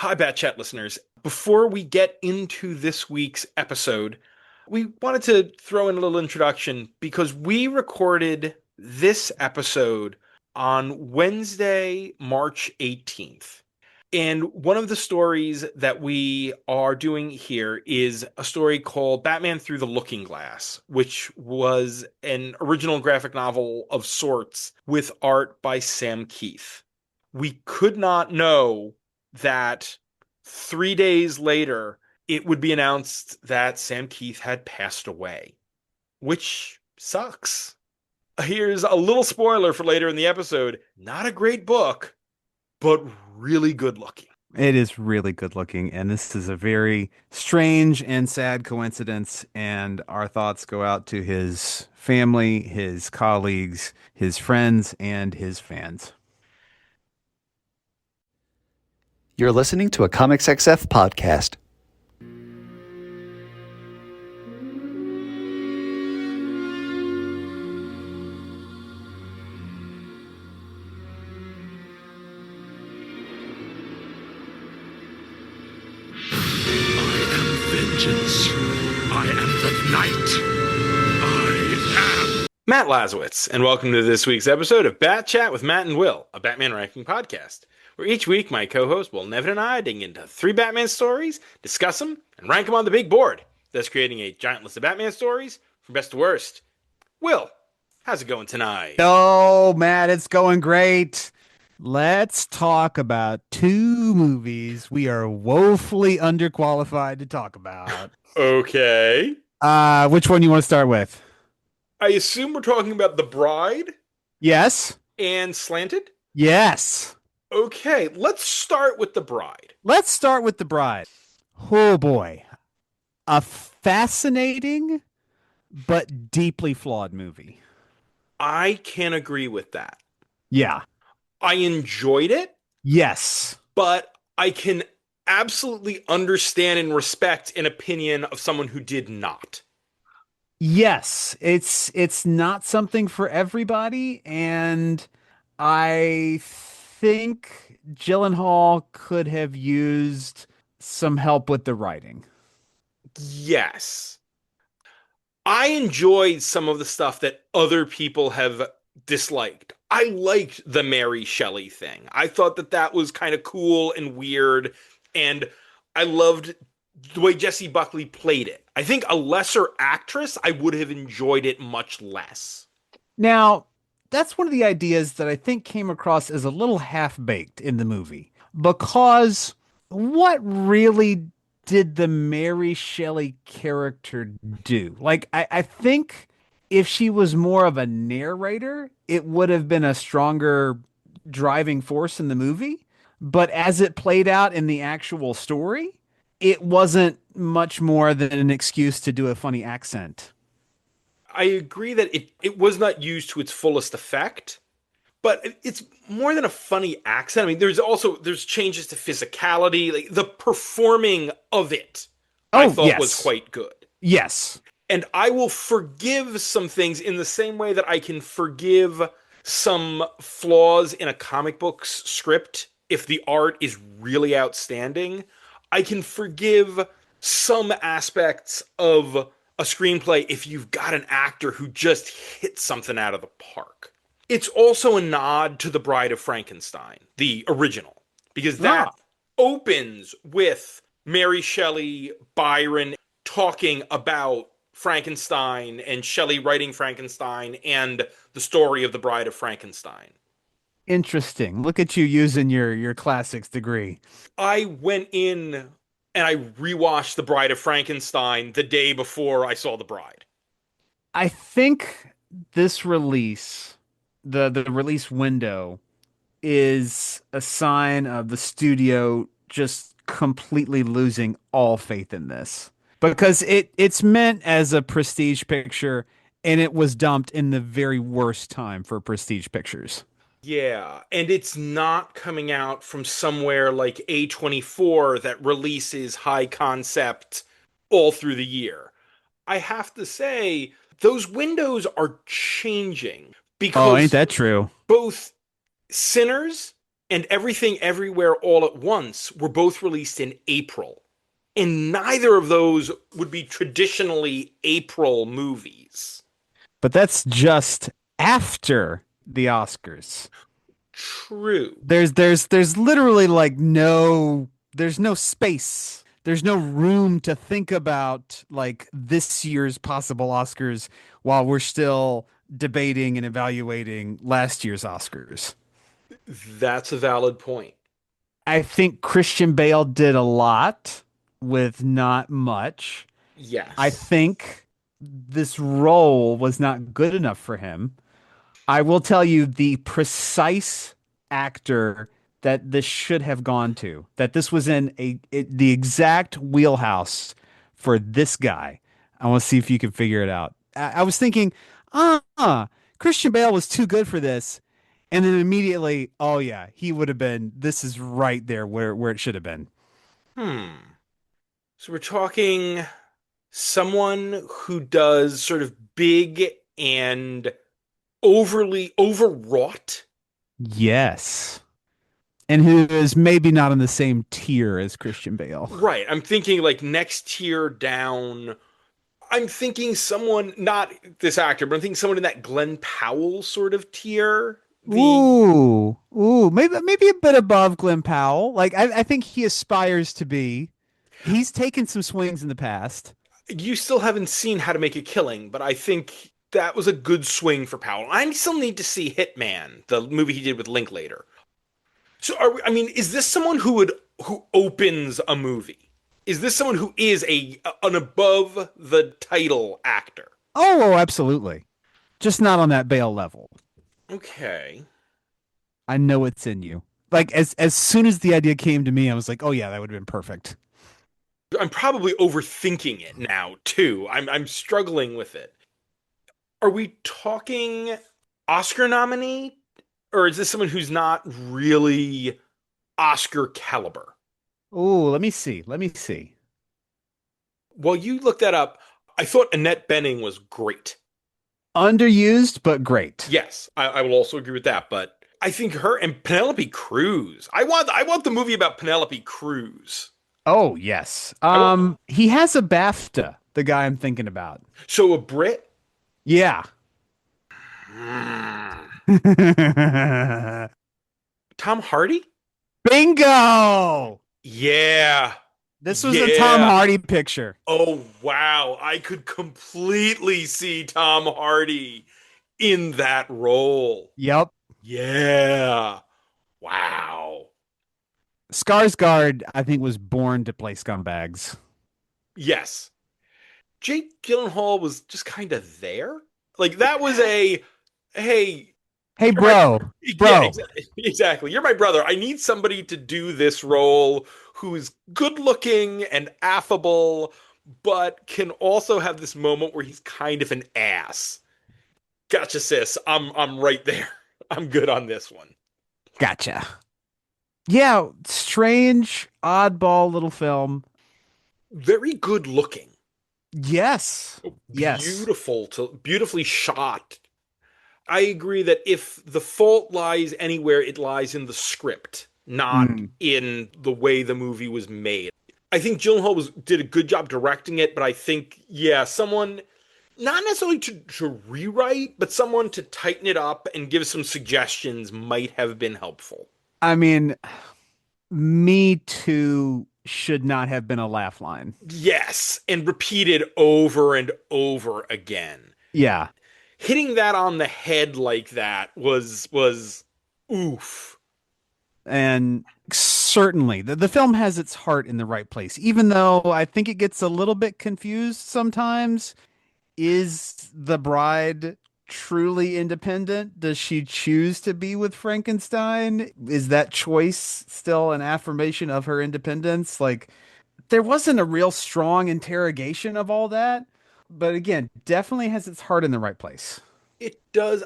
Hi, Bat Chat listeners. Before we get into this week's episode, we wanted to throw in a little introduction because we recorded this episode on Wednesday, March 18th. And one of the stories that we are doing here is a story called Batman Through the Lookingglass, which was an original graphic novel of sorts with art by Sam Kieth. We could not know that 3 days later it would be announced that Sam Kieth had passed away, which sucks. Here's a little spoiler for later in the episode. Not a great book, but really good looking. It is really good looking, and this is a very strange and sad coincidence. And our thoughts go out to his family, his colleagues, his friends, and his fans. You're listening to a Comics XF podcast. Vengeance. I am the night. I am. Matt Lazowitz, and welcome to this week's episode of Bat Chat with Matt and Will, a Batman ranking podcast, where each week my co-host Will Nevin and I dig into 3 Batman stories, discuss them, and rank them on the big board, thus creating a giant list of Batman stories from best to worst. Will, how's it going tonight? Oh, Matt, it's going great. Let's talk about 2 movies we are woefully underqualified to talk about. Okay. Which one you want to start with? I assume we're talking about The Bride Yes. and Slanted? Yes. Okay, let's start with The Bride. Let's start with The Bride. Oh boy. A fascinating but deeply flawed movie. I can agree with that. Yeah. I enjoyed it, Yes. but I can absolutely understand and respect an opinion of someone who did not. Yes. It's not something for everybody, and I think Gyllenhaal could have used some help with the writing. Yes. I enjoyed some of the stuff that other people have disliked. I liked the Mary Shelley thing. I thought that that was kind of cool and weird, and I loved the way Jessie Buckley played it. I think a lesser actress, I would have enjoyed it much less. Now, that's one of the ideas that I think came across as a little half-baked in the movie, because what really did the Mary Shelley character do? Like, I think if she was more of a narrator, it would have been a stronger driving force in the movie. But as it played out in the actual story, it wasn't much more than an excuse to do a funny accent. I agree that it was not used to its fullest effect, but it's more than a funny accent. I mean, there's changes to physicality, like the performing of it, I Oh, thought was yes. quite good. Yes. And I will forgive some things in the same way that I can forgive some flaws in a comic book's script if the art is really outstanding. I can forgive some aspects of a screenplay if you've got an actor who just hits something out of the park. It's also a nod to The Bride of Frankenstein, the original, because that Ah, opens with Mary Shelley, Byron talking about Frankenstein and Shelley writing Frankenstein and the story of The Bride of Frankenstein. interesting. Look at you using your classics degree. I went in and I rewatched The Bride of Frankenstein the day before I saw The Bride. I think this release, the release window, is a sign of the studio just completely losing all faith in this. Because it's meant as a prestige picture, and it was dumped in the very worst time for prestige pictures. Yeah, and it's not coming out from somewhere like A24 that releases high concept all through the year. I have to say, those windows are changing Oh, ain't because that true? both Sinners and Everything Everywhere All at Once were both released in April. And neither of those would be traditionally April movies. But that's just after the Oscars. True. There's literally like there's no space. There's no room to think about like this year's possible Oscars while we're still debating and evaluating last year's Oscars. That's a valid point. I think Christian Bale did a lot with not much. I Yes. think this role was not good enough for him. I will tell you the precise actor that this should have gone to, that this was in the exact wheelhouse for this guy. I want to see if you can figure it out. I was thinking, Christian Bale was too good for this. And then immediately, oh yeah, he would have been, this is right there where it should have been. Hmm. So we're talking someone who does sort of big and overly overwrought. Yes. And who is maybe not in the same tier as Christian Bale. Right. I'm thinking like next tier down. I'm thinking someone, not this actor, but I'm thinking someone in that Glenn Powell sort of tier. Maybe a bit above Glenn Powell. Like I think he aspires to be. He's taken some swings in the past. You still haven't seen How to Make a Killing, but I think that was a good swing for Powell. I still need to see Hitman, the movie he did with Linklater. So I mean, is this someone who opens a movie? Is this someone who is an above the title actor? Oh, absolutely. Just not on that Bale level. Okay. I know it's in you. Like as soon as the idea came to me, I was like, oh yeah, that would have been perfect. I'm probably overthinking it now too. I'm struggling with it. Are we talking Oscar nominee, or is this someone who's not really Oscar caliber? Oh, let me see. Let me see. While you look that up, I thought Annette Bening was great. Underused, but great. Yes, I will also agree with that. But I think her and Penelope Cruz. I want the movie about Penelope Cruz. Oh, yes. I want, He has a BAFTA, the guy I'm thinking about. so a Brit. Yeah. Tom Hardy. Bingo! Yeah, This was a Tom yeah. Hardy picture. Oh wow, I could completely see Tom Hardy in that role. Yep. Yeah. Wow. Skarsgård, I think, was born to play scumbags. Yes. Jake Gyllenhaal was just kind of there. Like that was a hey, Hey, you're my bro. yeah, Bro. exactly. You're my brother. I need somebody to do this role who is good looking and affable, but can also have this moment where he's kind of an ass. Gotcha, sis. I'm right there. I'm good on this one. Gotcha. Yeah, strange, oddball little film. Very good looking. Yes. Yes. Beautifully shot. I agree that if the fault lies anywhere, it lies in the script, not Mm. in the way the movie was made. I think Gyllenhaal did a good job directing it, but I think, yeah, someone not necessarily to rewrite, but someone to tighten it up and give some suggestions might have been helpful. I mean, Me Too should not have been a laugh line. Yes, and repeated over and over again. Yeah. Hitting that on the head like that was oof. And certainly the film has its heart in the right place, even though I think it gets a little bit confused sometimes. Is the bride truly independent? Does she choose to be with Frankenstein? Is that choice still an affirmation of her independence? Like, there wasn't a real strong interrogation of all that, but again, definitely has its heart in the right place. It does.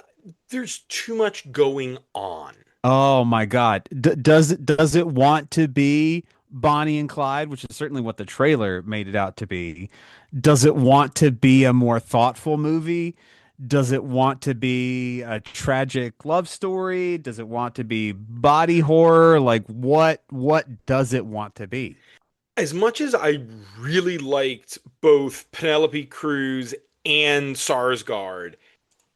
There's too much going on. Oh my God. Does it want to be Bonnie and Clyde, which is certainly what the trailer made it out to be? Does it want to be a more thoughtful movie? Does it want to be a tragic love story? Does it want to be body horror? Like what does it want to be? As much as I really liked both Penelope Cruz and Sarsgaard,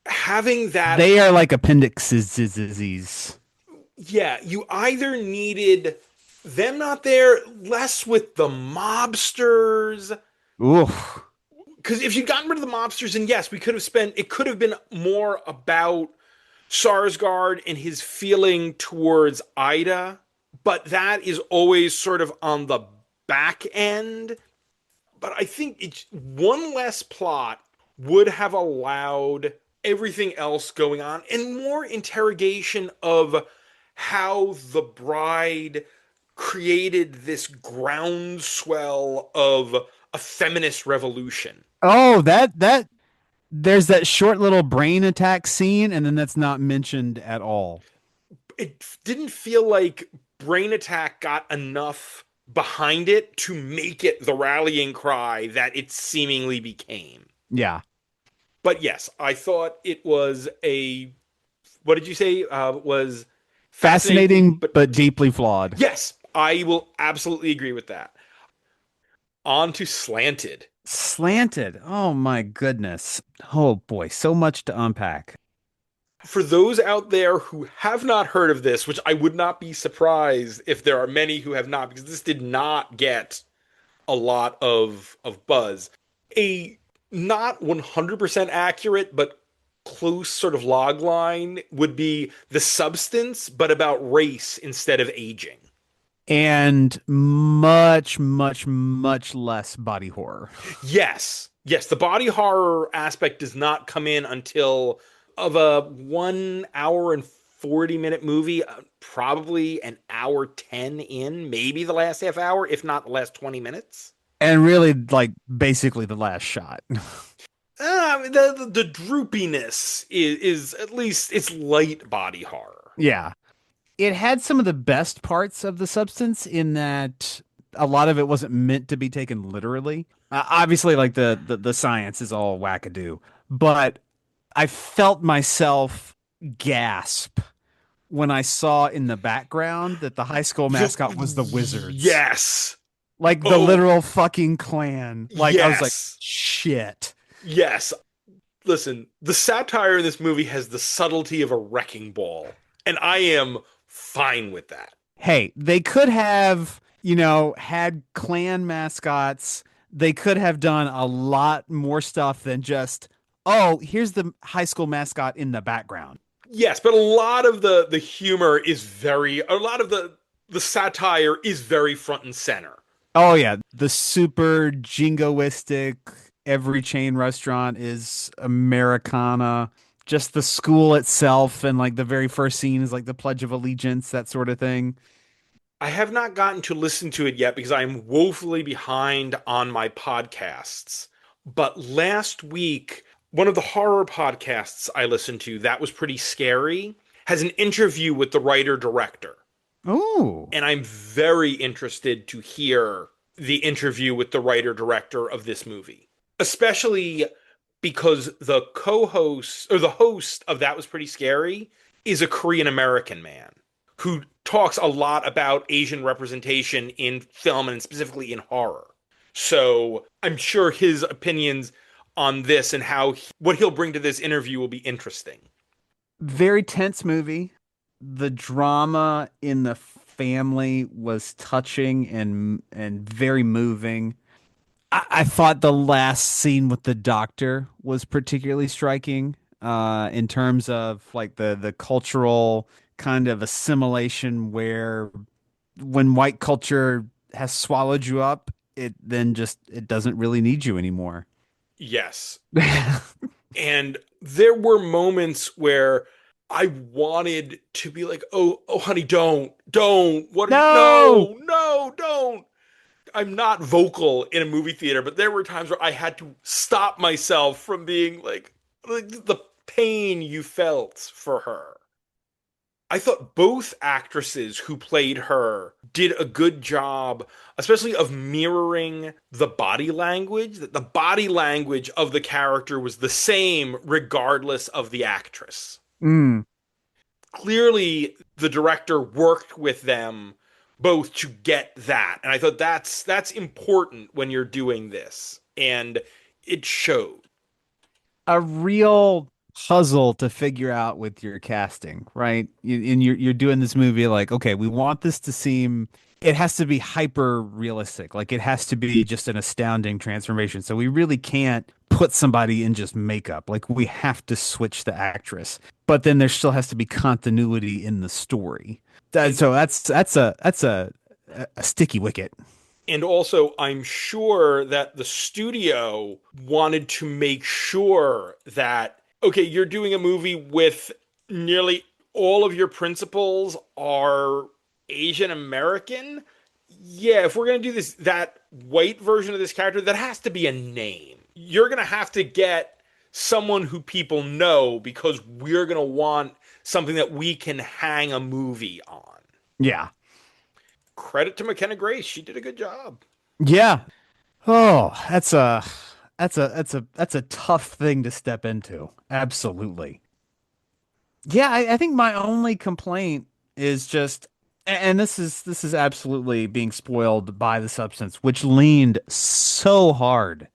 having that, They are like appendixes. yeah, you either needed them not there, less with the mobsters. Oof. Because if you'd gotten rid of the mobsters, and yes, we could have spent, it could have been more about Sarsgaard and his feeling towards Ida, but that is always sort of on the back end. But I think it's one less plot would have allowed everything else going on and more interrogation of how the bride created this groundswell of a feminist revolution. Oh, that there's that short little brain attack scene, and then that's not mentioned at all. It didn't feel like Brain Attack got enough behind it to make it the rallying cry that it seemingly became. Yeah. But yes, I thought it was a, what did you say? Was Fascinating but but deeply flawed. yes, I will absolutely agree with that. On to Slanted. Slanted. Oh my goodness. Oh boy, so much to unpack. For those out there who have not heard of this, which I would not be surprised if there are many who have not, because this did not get a lot of buzz. A not 100% accurate, but close sort of log line would be The Substance, but about race instead of aging. And much, much, much less body horror. Yes. Yes, the body horror aspect does not come in until of a 1 hour and 40-minute movie, probably an hour 10 in, maybe the last half hour, if not the last 20 minutes. And really, like, basically the last shot. The droopiness is at least it's light body horror. Yeah. It had some of the best parts of The Substance in that a lot of it wasn't meant to be taken literally. Obviously, like the science is all wackadoo, but I felt myself gasp when I saw in the background that the high school mascot was the Wizards. Yes. Like the literal fucking clan. Like I was like, Yes. shit. Yes. Listen, the satire in this movie has the subtlety of a wrecking ball, and I am fine with that. Hey, they could have, had clan mascots. They could have done a lot more stuff than just, oh, here's the high school mascot in the background. Yes, but a lot of the humor is a lot of the satire is very front and center. Oh yeah, the super jingoistic every chain restaurant is Americana. Just the school itself and like the very first scene is like the Pledge of Allegiance, that sort of thing. I have not gotten to listen to it yet because I'm woefully behind on my podcasts. But last week, one of the horror podcasts I listened to that was pretty scary has an interview with the writer director. Oh. And I'm very interested to hear the interview with the writer director of this movie, especially because the co-host or the host of That Was Pretty Scary is a Korean American man who talks a lot about Asian representation in film and specifically in horror. So I'm sure his opinions on this and what he'll bring to this interview will be interesting. Very tense movie. The drama in the family was touching and very moving. I thought the last scene with the doctor was particularly striking in terms of like the cultural kind of assimilation where when white culture has swallowed you up, it doesn't really need you anymore. Yes. And there were moments where I wanted to be like, oh, honey, don't. What? No! No, don't. I'm not vocal in a movie theater, but there were times where I had to stop myself from being like the pain you felt for her. I thought both actresses who played her did a good job, especially of mirroring the body language, that the body language of the character was the same regardless of the actress. Mm. Clearly, the director worked with them both to get that. And I thought that's important when you're doing this. And it showed. A real puzzle to figure out with your casting, right? And you're doing this movie like, okay, we want this to seem, it has to be hyper realistic. Like it has to be just an astounding transformation. So we really can't put somebody in just makeup. Like we have to switch the actress. But then there still has to be continuity in the story. So that's a sticky wicket. And also, I'm sure that the studio wanted to make sure that, okay, you're doing a movie with nearly all of your principals are Asian American. Yeah, if we're going to do this, that white version of this character, that has to be a name. You're going to have to get someone who people know because we're going to want something that we can hang a movie on. Yeah. Credit to McKenna Grace. She did a good job. Yeah. Oh, that's a tough thing to step into. Absolutely. Yeah, I think my only complaint is just, and this is absolutely being spoiled by the substance, which leaned so hard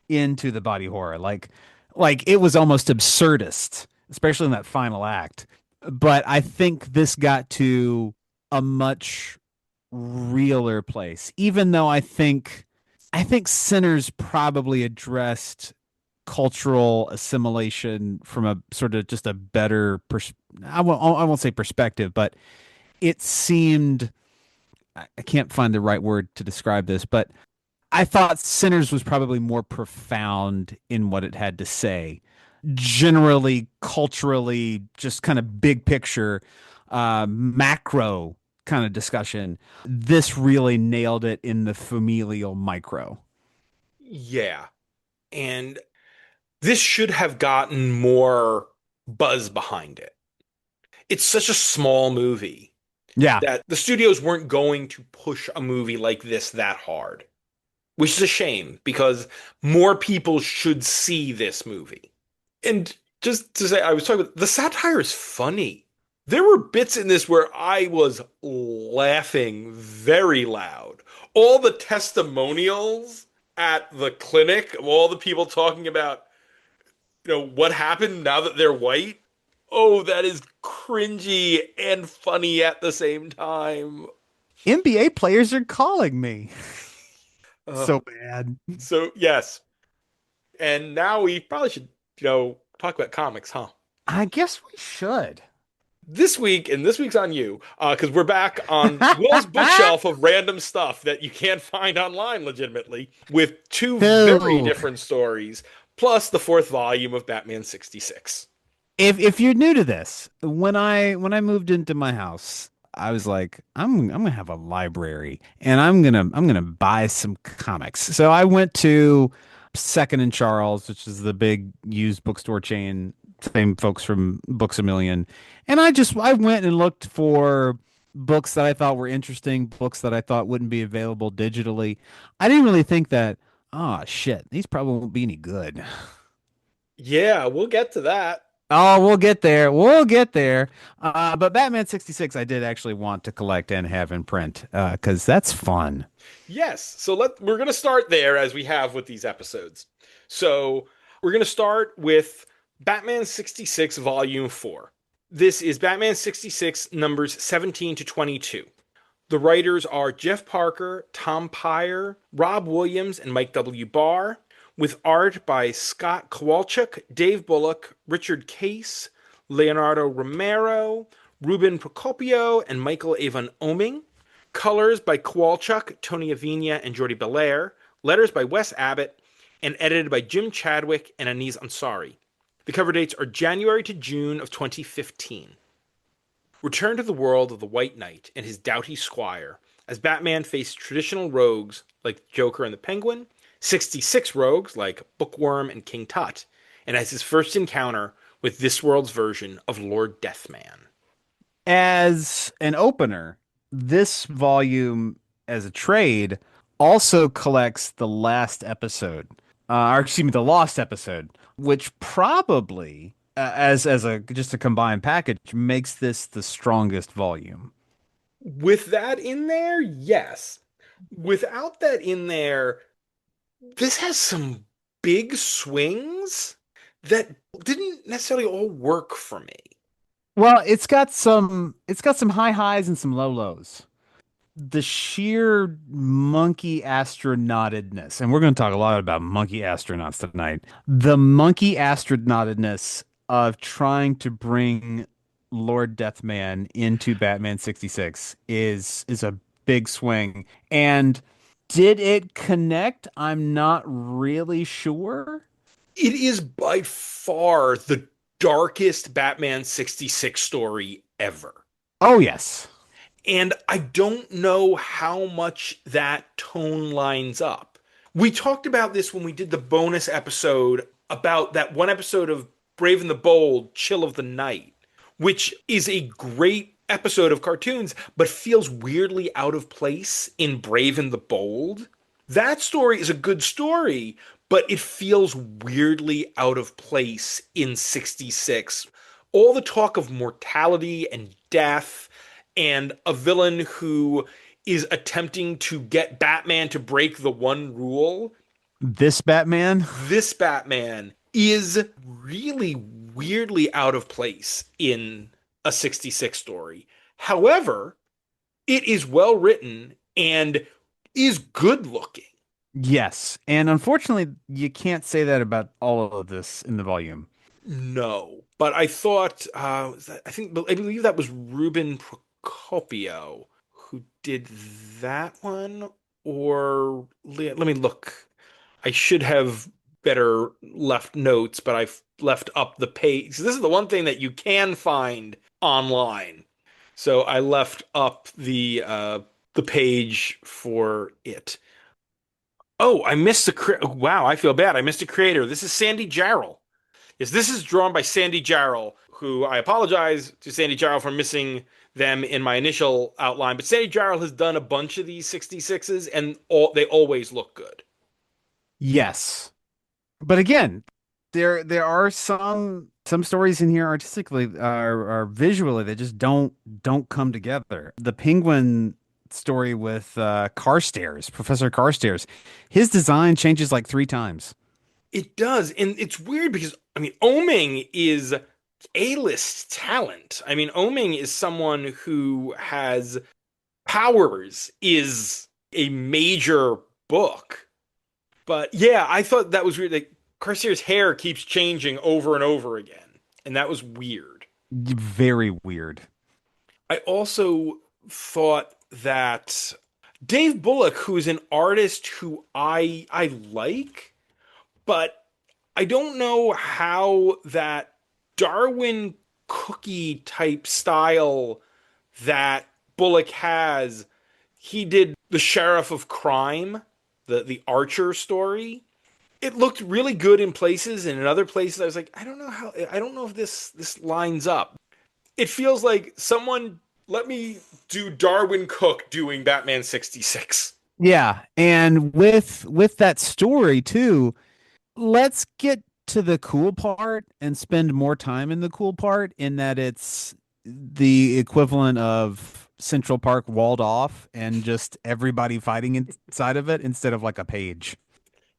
into the body horror. Like it was almost absurdist, especially in that final act. But I think this got to a much realer place, even though I think Sinners probably addressed cultural assimilation from a sort of just a better I won't say perspective, but it seemed, I can't find the right word to describe this, but I thought Sinners was probably more profound in what it had to say. Generally, culturally, just kind of big picture, macro kind of discussion. This really nailed it in the familial micro. Yeah. And this should have gotten more buzz behind it. It's such a small movie Yeah. that the studios weren't going to push a movie like this that hard, which is a shame because more people should see this movie. And just to say, I was talking about the satire is funny. There were bits in this where I was laughing very loud. All the testimonials at the clinic of all the people talking about, what happened now that they're white. Oh, that is cringy and funny at the same time. NBA players are calling me. Uh, So bad. so yes. And now we probably should, talk about comics, huh? I guess we should. This week, and this week's on you, because we're back on Will's bookshelf of random stuff that you can't find online legitimately, with two very Ooh. different stories, plus the fourth volume of Batman 66. If you're new to this, when I moved into my house, I was like, I'm gonna have a library and I'm gonna buy some comics. So I went to Second and Charles, which is the big used bookstore chain, same folks from Books a Million. And I went and looked for books that I thought were interesting, books that I thought wouldn't be available digitally. I didn't really think that, oh shit, these probably won't be any good. Yeah, we'll get to that. Oh, we'll get there. We'll get there. But Batman 66, I did actually want to collect and have in print because that's fun. Yes, so we're going to start there as we have with these episodes. So we're going to start with Batman 66 Volume 4. This is Batman 66 numbers 17 to 22. The writers are Jeff Parker, Tom Peyer, Rob Williams, and Mike W. Barr, with art by Scott Kowalczyk, Dave Bullock, Richard Case, Leonardo Romero, Ruben Procopio, and Michael Avon Oeming. Colors by Kowalczyk, Tony Avina, and Jordi Belair. Letters by Wes Abbott, and edited by Jim Chadwick and Aziz Ansari. The cover dates are January to June of 2015. Return to the world of the White Knight and his doughty squire, as Batman faced traditional rogues like Joker and the Penguin, 66 rogues like Bookworm and King Tut, and as his first encounter with this world's version of Lord Deathman. As an opener, this volume as a trade also collects the last episode, or excuse me, the lost episode, which probably, as a just a combined package, makes this the strongest volume. With that in there, yes. Without that in there, this has some big swings that didn't necessarily all work for me. Well, it's got some high highs and some low lows. The sheer monkey astronautedness, and we're going to talk a lot about monkey astronauts tonight. The monkey astronautedness of trying to bring Lord Deathman into Batman 66 is a big swing. And did it connect? I'm not really sure. It is by far the darkest Batman 66 story ever. Oh, yes. And I don't know how much that tone lines up. We talked about this when we did the bonus episode about that one episode of Brave and the Bold, Chill of the Night, which is a great episode of cartoons, but feels weirdly out of place in Brave and the Bold. That story is a good story, but it feels weirdly out of place in 66. All the talk of mortality and death and a villain who is attempting to get Batman to break the one rule. This Batman? This Batman is really weirdly out of place in a 66 story. However, it is well written and is good looking. Yes. And unfortunately, you can't say that about all of this in the volume. No, but I thought I believe that was Ruben Procopio who did that one, or let me look. I should have better left notes, but I've left up the page. So this is the one thing that you can find online. So I left up the page for it. Oh, I missed wow, I feel bad. I missed a creator. This is Sandy Jarrell. Yes, this is drawn by Sandy Jarrell, who I apologize to Sandy Jarrell for missing them in my initial outline, but Sandy Jarrell has done a bunch of these 66s and they always look good. Yes. But again, there are some stories in here artistically are visually they just don't come together. The Penguin story with Carstairs, Professor Carstairs, his design changes like 3 times. It does, and it's weird because I mean, Oming is A-list talent. I mean, Oming is someone who has powers, is a major book. But yeah, I thought that was weird. Like Carstairs' hair keeps changing over and over again, and that was weird. Very weird. I also thought that Dave Bullock, who's an artist who I like, but I don't know how that Darwin cookie type style that Bullock has. He did The Sheriff of Crime, the Archer story. It looked really good in places, and in other places I was like, I don't know if this lines up. It feels like someone let me do Darwin Cook doing Batman 66. Yeah, and with that story too, let's get to the cool part and spend more time in the cool part in that it's the equivalent of Central Park walled off and just everybody fighting inside of it instead of like a page.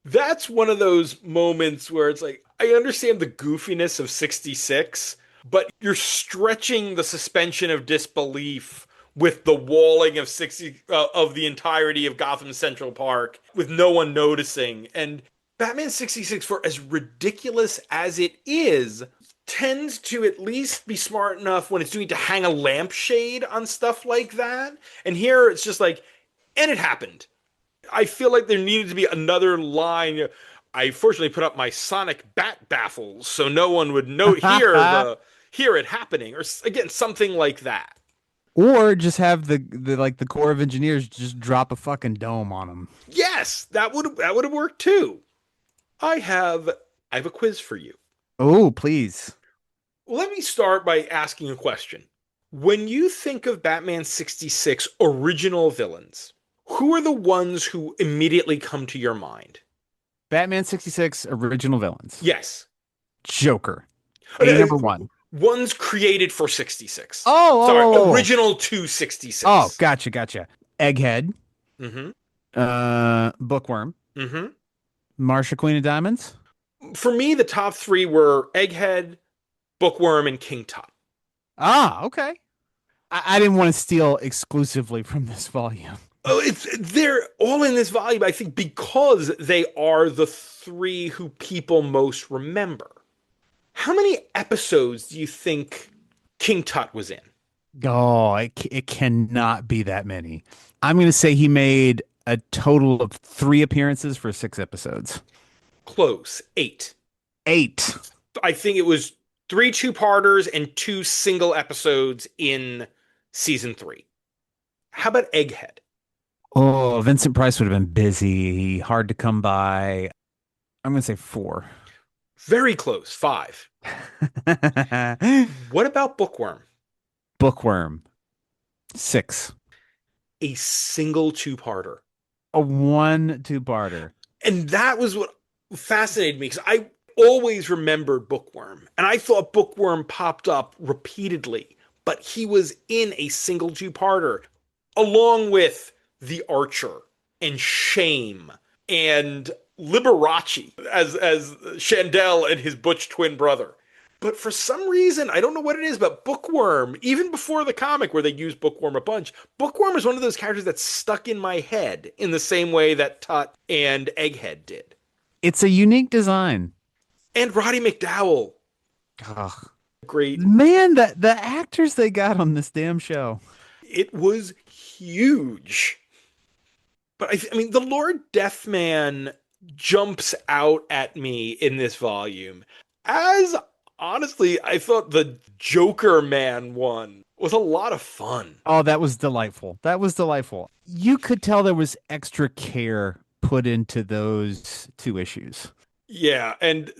That's one of those moments where it's like, I understand the goofiness of 66, but you're stretching the suspension of disbelief with the walling of 60 of the entirety of Gotham Central Park with no one noticing. And Batman 66, for as ridiculous as it is, tends to at least be smart enough when it's doing to hang a lampshade on stuff like that. And here it's just like, and it happened. I feel like there needed to be another line. I fortunately put up my sonic bat baffles so no one would hear it happening, or again something like that. Or just have the Corps of Engineers just drop a fucking dome on them. Yes, that would have worked too. I have a quiz for you. Oh, please. Let me start by asking a question. When you think of Batman 66 original villains, who are the ones who immediately come to your mind? Batman 66 original villains. Yes. Joker. Uh, A number one. Ones created for 66. Oh, oh, Sorry, oh, oh. original to 66. Oh, gotcha. Egghead. Mm-hmm. Bookworm. Mm-hmm. Marsha, Queen of Diamonds. For me, the top three were Egghead, Bookworm, and King Tut. Ah, okay. I didn't want to steal exclusively from this volume. Oh, they're all in this volume, I think, because they are the three who people most remember. How many episodes do you think King Tut was in? Oh, it cannot be that many. I'm going to say he made a total of 3 appearances for 6 episodes. Close. 8. 8. I think it was 3 two-parters and 2 single episodes in season 3. How about Egghead? Oh, Vincent Price would have been busy, hard to come by. I'm going to say 4. Very close. 5. What about Bookworm? Bookworm. 6. A single two-parter. A 1 2-parter. And that was what fascinated me because I always remembered Bookworm. And I thought Bookworm popped up repeatedly, but he was in a single two-parter along with The Archer and Shame and Liberace as Chandel and his butch twin brother. But for some reason, I don't know what it is, but Bookworm, even before the comic where they used Bookworm a bunch, Bookworm is one of those characters that's stuck in my head in the same way that Tut and Egghead did. It's a unique design. And Roddy McDowell. Ugh. Great. Man, the actors they got on this damn show. It was huge. But I mean, the Lord Deathman jumps out at me in this volume as honestly, I thought the Joker Man one was a lot of fun. Oh, that was delightful. That was delightful. You could tell there was extra care put into those 2 issues. Yeah, and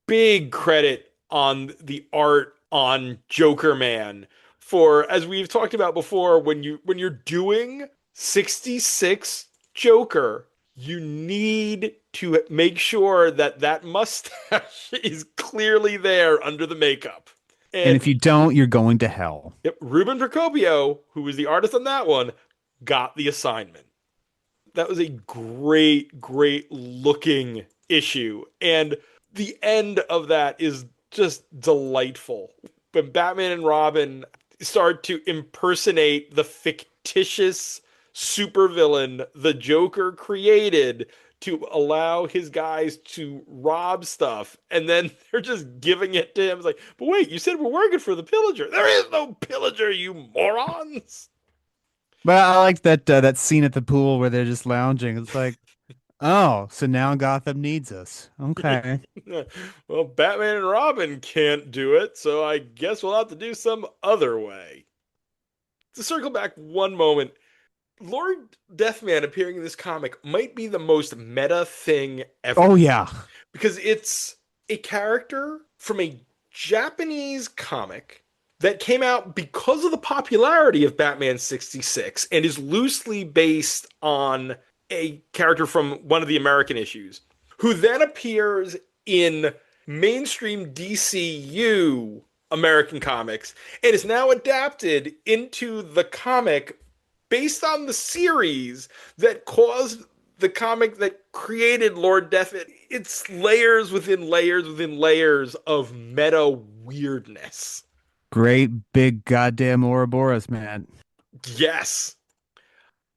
big credit on the art on Joker Man for, as we've talked about before, when you're doing 66 Joker, you need to make sure that that mustache is clearly there under the makeup. And if you don't, you're going to hell. Yep, Ruben Procopio, who was the artist on that one, got the assignment. That was a great looking issue. And the end of that is just delightful. When Batman and Robin start to impersonate the fictitious supervillain the Joker created to allow his guys to rob stuff, and then they're just giving it to him. It's like, but wait, you said we're working for the pillager. There is no pillager, you morons. But I like that scene at the pool where they're just lounging. It's like, oh, so now Gotham needs us. Okay. Well, Batman and Robin can't do it, so I guess we'll have to do some other way. To circle back one moment, Lord Deathman appearing in this comic might be the most meta thing ever. Oh, yeah. Because it's a character from a Japanese comic that came out because of the popularity of Batman 66 and is loosely based on a character from one of the American issues, who then appears in mainstream DCU American comics and is now adapted into the comic based on the series that caused the comic that created Lord Deathman. It's layers within layers within layers of meta weirdness. Great big goddamn Ouroboros, man. Yes.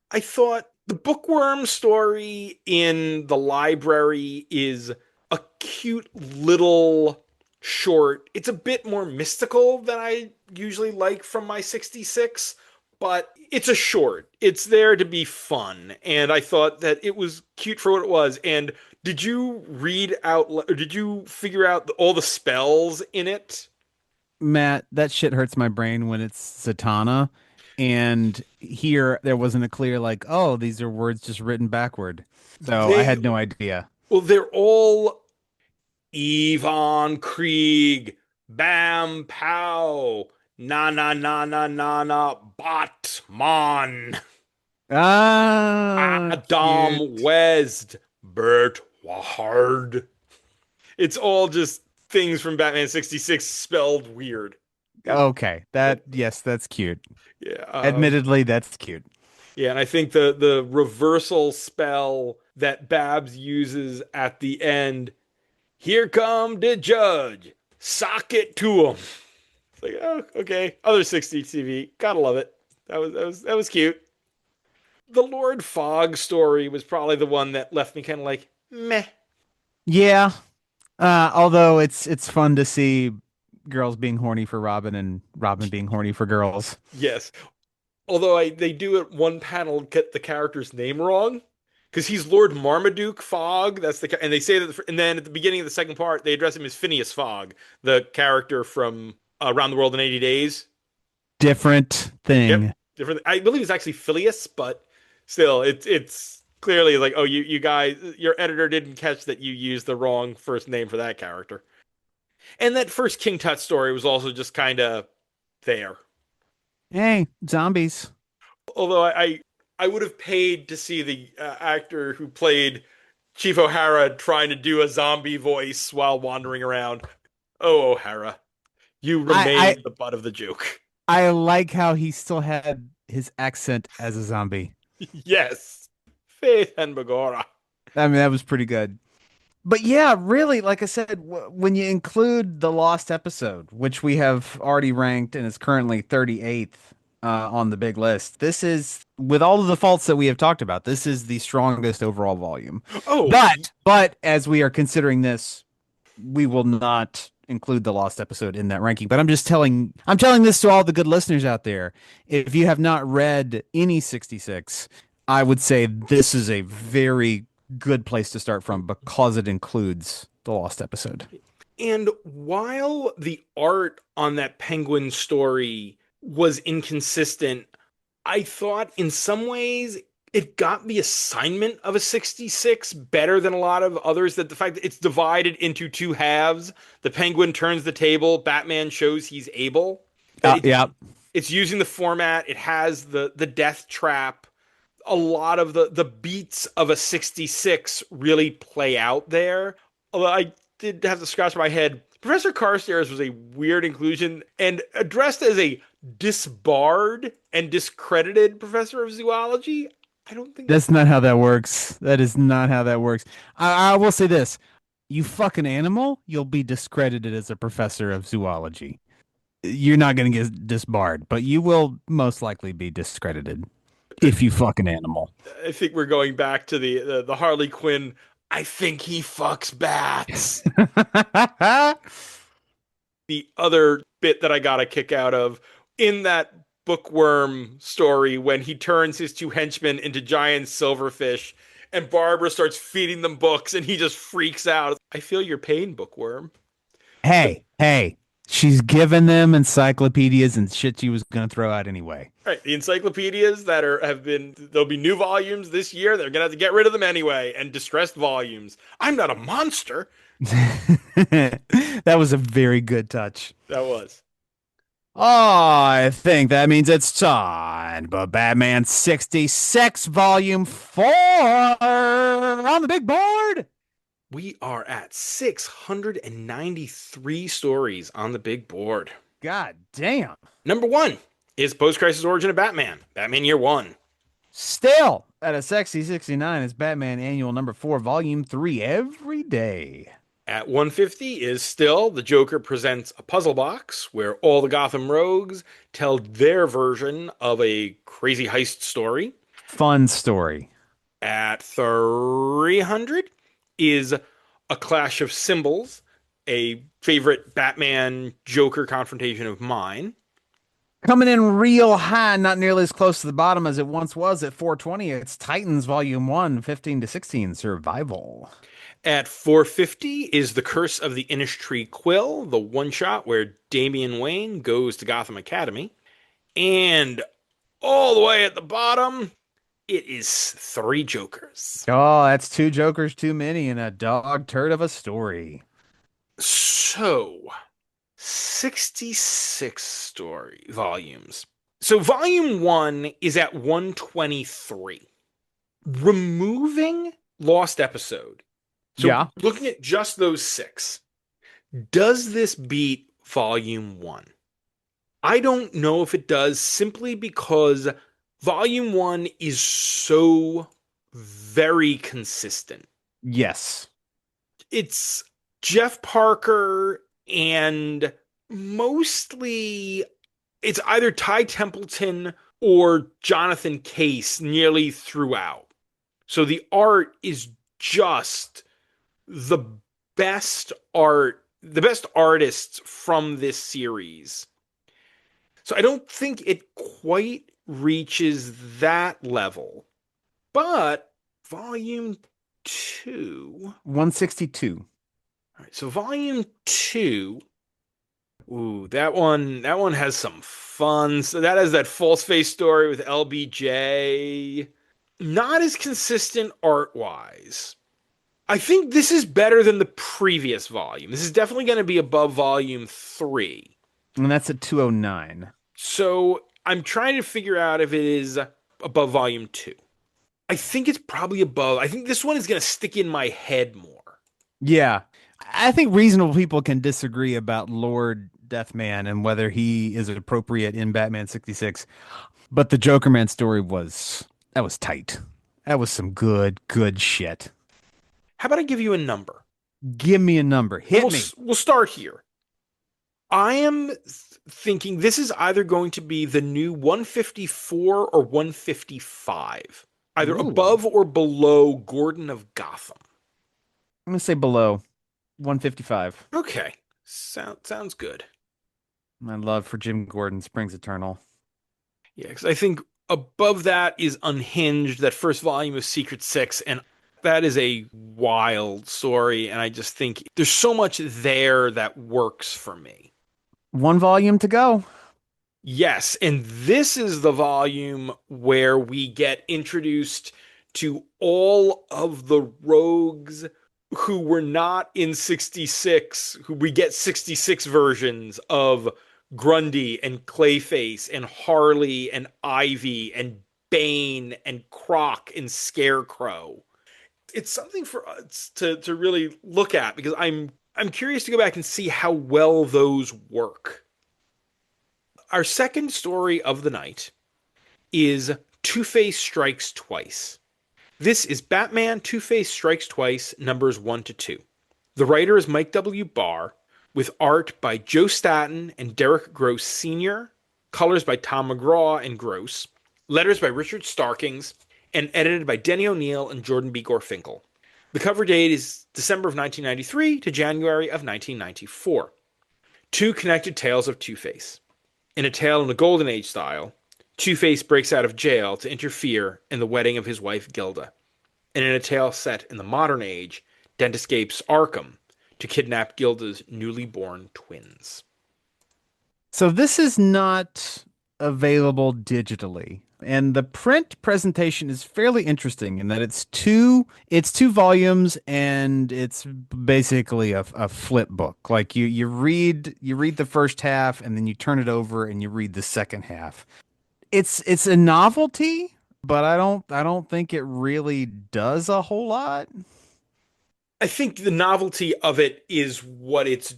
I thought the Bookworm story in the library is a cute little short. It's a bit more mystical than I usually like from my 66, but it's a short. It's there to be fun, and I thought that it was cute for what it was. And did you read out, or did you figure out all the spells in it? Matt, that shit hurts my brain when it's Zatanna. And here there wasn't a clear, like, oh, these are words just written backward. So I had no idea. Well, they're all Yvonne Krieg, Bam Pow, Na na na na na na Batman. Ah, Adam cute. West. Burt Ward. It's all just things from Batman 66 spelled weird. Okay, yes, that's cute. Yeah. Admittedly, that's cute. Yeah, and I think the reversal spell that Babs uses at the end, here come the judge. Sock it to him. It's like, oh, okay. Other 60 TV. Gotta love it. That was cute. The Lord Fogg story was probably the one that left me kind of like, meh. Yeah. Although it's fun to see girls being horny for Robin and Robin being horny for girls. Yes. Although they do at one panel get the character's name wrong because he's Lord Marmaduke Fogg. And they say that, and then at the beginning of the second part, they address him as Phineas Fogg, the character from Around the World in 80 Days. Different Yep, thing. different. I believe it's actually Phileas, but still, it's clearly like, oh, you guys, your editor didn't catch that you used the wrong first name for that character. And that first King Tut story was also just kind of there. Hey, zombies. Although I would have paid to see the actor who played Chief O'Hara trying to do a zombie voice while wandering around. Oh, O'Hara, you I remain the butt of the joke. I like how he still had his accent as a zombie. Yes, Faith and Bagora. I mean, that was pretty good. But yeah, really, like I said, when you include the Lost episode, which we have already ranked and is currently 38th on the big list, this is, with all of the faults that we have talked about, this is the strongest overall volume. Oh, But as we are considering this, we will not include the Lost episode in that ranking. But I'm telling this to all the good listeners out there. If you have not read any 66, I would say this is a very good place to start from because it includes the Lost episode. and while the art on that Penguin story was inconsistent, I thought in some ways it got the assignment of a 66 better than a lot of others. That the fact that it's divided into two halves, the Penguin turns the table, Batman shows he's able. Yeah. It's using the format. It has the death trap. A lot of the beats of a 66 really play out there. Although I did have to scratch my head. Professor Carstairs was a weird inclusion and addressed as a disbarred and discredited professor of zoology. I don't think That's not how that works. That is not how that works. I will say this. You fucking animal, you'll be discredited as a professor of zoology. You're not going to get disbarred, but you will most likely be discredited if you fucking animal. I think we're going back to the Harley Quinn. I think he fucks bats. The other bit that I got a kick out of in that bookworm story when he turns his two henchmen into giant silverfish and Barbara starts feeding them books and he just freaks out. I feel your pain, bookworm. Hey, she's given them encyclopedias and shit she was going to throw out anyway. Right, the encyclopedias that there'll be new volumes this year. They're gonna have to get rid of them anyway, and distressed volumes. I'm not a monster. That was a very good touch. That was. Oh, I think that means it's time. But Batman 66, Volume 4 on the big board. We are at 693 stories on the big board. God damn. Number 1 is Post-Crisis Origin of Batman, Batman Year 1. Still at a sexy 69 is Batman Annual number 4, Volume 3, Every Day. At 150 is still The Joker Presents a Puzzle Box, where all the Gotham rogues tell their version of a crazy heist story. Fun story. At 300 is A Clash of Symbols, a favorite Batman Joker confrontation of mine. Coming in real high, not nearly as close to the bottom as it once was at 420. It's Titans Volume 1, 15 to 16, Survival. At 450 is The Curse of the Innistree Quill, the one-shot where Damian Wayne goes to Gotham Academy. And all the way at the bottom, it is 3 Jokers. Oh, that's 2 Jokers too many in a dog turd of a story. So, 66 story volumes. So volume 1 is at 123. Removing Lost Episode. So Yeah. looking at just those 6, does this beat volume 1? I don't know if it does, simply because volume 1 is so very consistent. Yes. It's Jeff Parker, and mostly it's either Ty Templeton or Jonathan Case nearly throughout. So the art is just the best art, the best artists from this series. So I don't think it quite reaches that level. But volume 2. 162. All right, so volume 2. Ooh, that one has some fun. So that has that false face story with LBJ. Not as consistent art-wise. I think this is better than the previous volume. This is definitely going to be above volume 3. And that's at 209. So I'm trying to figure out if it is above volume 2. I think it's probably above. I think this one is going to stick in my head more. Yeah. I think reasonable people can disagree about Lord Deathman and whether he is appropriate in Batman 66. But the Joker Man story was tight. That was some good shit. How about I give you a number? Give me a number. Hit me. We'll start here. I am thinking this is either going to be the new 154 or 155. Either Ooh. above or below Gordon of Gotham. I'm going to say below 155. Okay. Sounds good. My love for Jim Gordon springs eternal. Yeah, because I think above that is Unhinged, that first volume of Secret Six, and that is a wild story, and I just think there's so much there that works for me. One volume to go. Yes, and this is the volume where we get introduced to all of the rogues who were not in 66, who we get 66 versions of Grundy and Clayface and Harley and Ivy and Bane and Croc and Scarecrow. It's something for us to really look at, because I'm curious to go back and see how well those work. Our second story of the night is Two-Face Strikes Twice. This is Batman Two-Face Strikes Twice, numbers 1 to 2. The writer is Mike W. Barr, with art by Joe Staton and Derek Gross Sr., colors by Tom McGraw and Gross, letters by Richard Starkings, and edited by Denny O'Neil and Jordan B. Gorfinkel. The cover date is December of 1993 to January of 1994. Two connected tales of Two-Face. In a tale in the Golden Age style, Two-Face breaks out of jail to interfere in the wedding of his wife Gilda. And in a tale set in the modern age, Dent escapes Arkham to kidnap Gilda's newly born twins. So this is not available digitally. And the print presentation is fairly interesting in that it's two volumes, and it's basically a flip book. Like you read the first half, and then you turn it over and you read the second half. It's a novelty, but I don't think it really does a whole lot. I think the novelty of it is what it's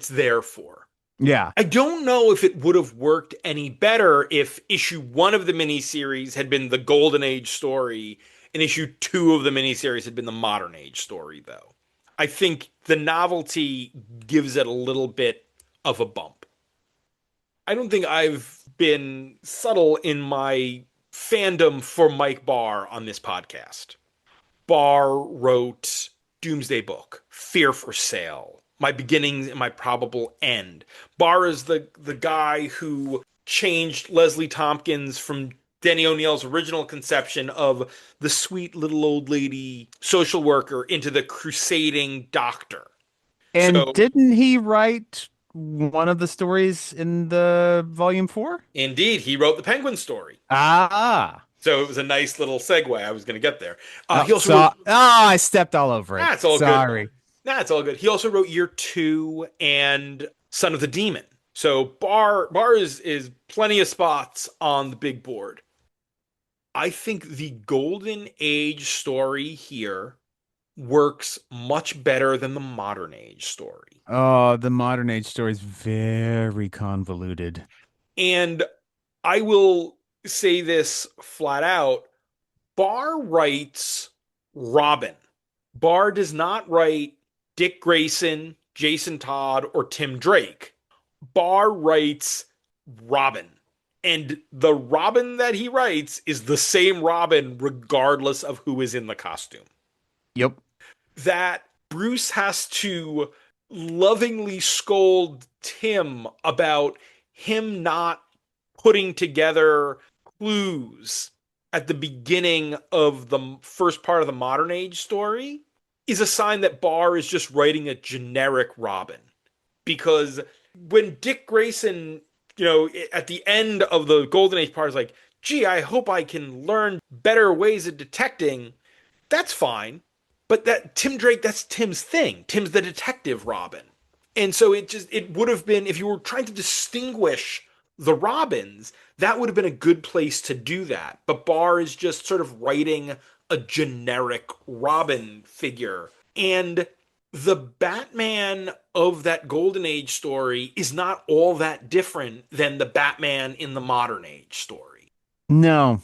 there for. Yeah. I don't know if it would have worked any better if issue 1 of the miniseries had been the Golden Age story and issue 2 of the miniseries had been the modern age story, though. I think the novelty gives it a little bit of a bump. I don't think I've been subtle in my fandom for Mike Barr on this podcast. Barr wrote Doomsday Book, Fear for Sale, My Beginnings and My Probable End. Barr is the guy who changed Leslie Tompkins from Denny O'Neil's original conception of the sweet little old lady social worker into the crusading doctor. And So, didn't he write one of the stories in the volume 4? indeed, he wrote the Penguin story. Ah. So it was a nice little segue. I was going to get there. Oh, He also wrote, I stepped all over it. That's all Sorry. good. That's all good. He also wrote Year 2 and Son of the Demon. So Bar is plenty of spots on the big board. I think the Golden Age story here works much better than the Modern Age story. Oh, the modern age story is very convoluted. And I will say this flat out. Barr writes Robin. Barr does not write Dick Grayson, Jason Todd, or Tim Drake. Barr writes Robin. And the Robin that he writes is the same Robin regardless of who is in the costume. Yep. That Bruce has to lovingly scold Tim about him not putting together clues at the beginning of the first part of the modern age story is a sign that Barr is just writing a generic Robin. Because when Dick Grayson, at the end of the Golden Age part is like, gee, I hope I can learn better ways of detecting, that's fine. But that Tim Drake, that's Tim's thing. Tim's the detective Robin. And so it would have been, if you were trying to distinguish the Robins, that would have been a good place to do that. But Barr is just sort of writing a generic Robin figure. And the Batman of that Golden Age story is not all that different than the Batman in the modern age story. No.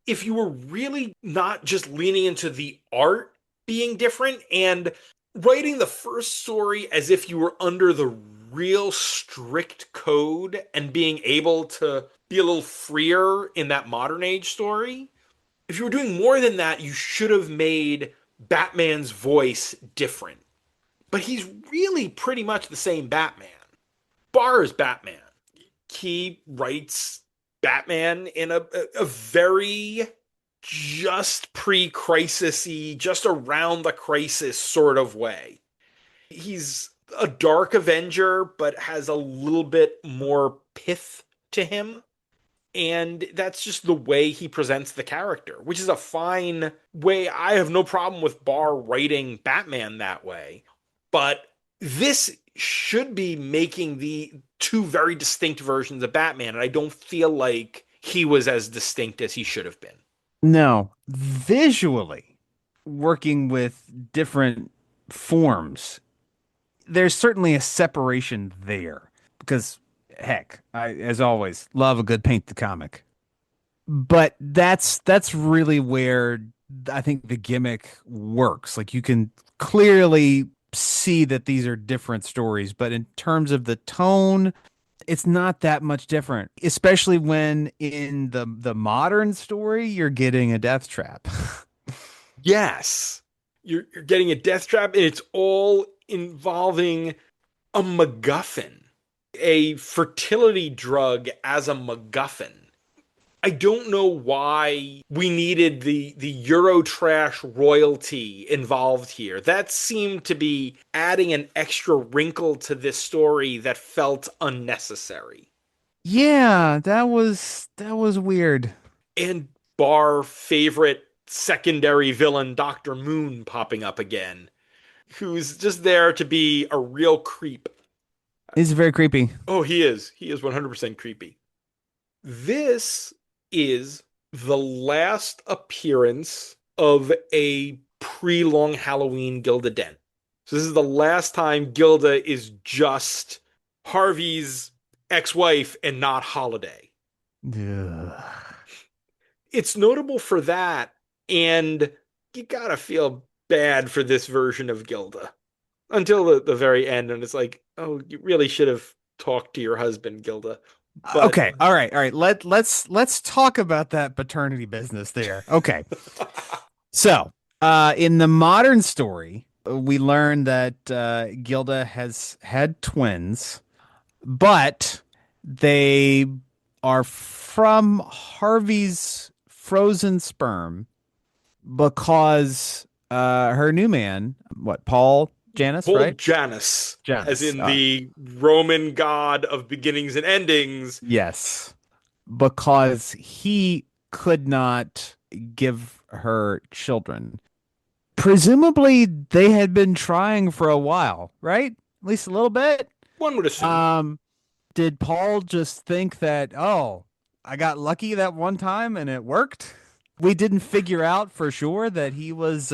If you were really not just leaning into the art being different and writing the first story as if you were under the real strict code and being able to be a little freer in that modern age story, if you were doing more than that, you should have made Batman's voice different. But he's really pretty much the same Batman. Barr is Batman. He writes Batman in a very just pre-crisis-y, just around the crisis sort of way. He's a dark Avenger, but has a little bit more pith to him. And that's just the way he presents the character, which is a fine way. I have no problem with Barr writing Batman that way. But this should be making the two very distinct versions of Batman. And I don't feel like he was as distinct as he should have been. No. Visually, working with different forms, there's certainly a separation there. Because, heck, I, as always, love a good paint the comic. But that's really where I think the gimmick works. Like, you can clearly see that these are different stories, but in terms of the tone, it's not that much different, especially when in the modern story you're getting a death trap. Yes, you're getting a death trap, and it's all involving a MacGuffin, a fertility drug as a MacGuffin. I don't know why we needed the Eurotrash royalty involved here. That seemed to be adding an extra wrinkle to this story that felt unnecessary. Yeah, that was weird. And Barr favorite secondary villain Dr. Moon popping up again, who's just there to be a real creep. It's very creepy. Oh, he is. He is 100% creepy. This is the last appearance of a pre-Long Halloween Gilda Dent. So this is the last time Gilda is just Harvey's ex-wife and not Holiday. Ugh. It's notable for that, and you gotta feel bad for this version of Gilda. Until the very end, and it's like, oh, you really should have talked to your husband, Gilda. But Okay, all right. Let's talk about that paternity business there. Okay. So, in the modern story, we learn that Gilda has had twins, but they are from Harvey's frozen sperm because her new man, Paul Janus, Paul right? Janus, Janus, as in the Roman god of beginnings and endings. Yes, because he could not give her children. Presumably, they had been trying for a while, right? At least a little bit. One would assume. Did Paul just think that, oh, I got lucky that one time and it worked? We didn't figure out for sure that he was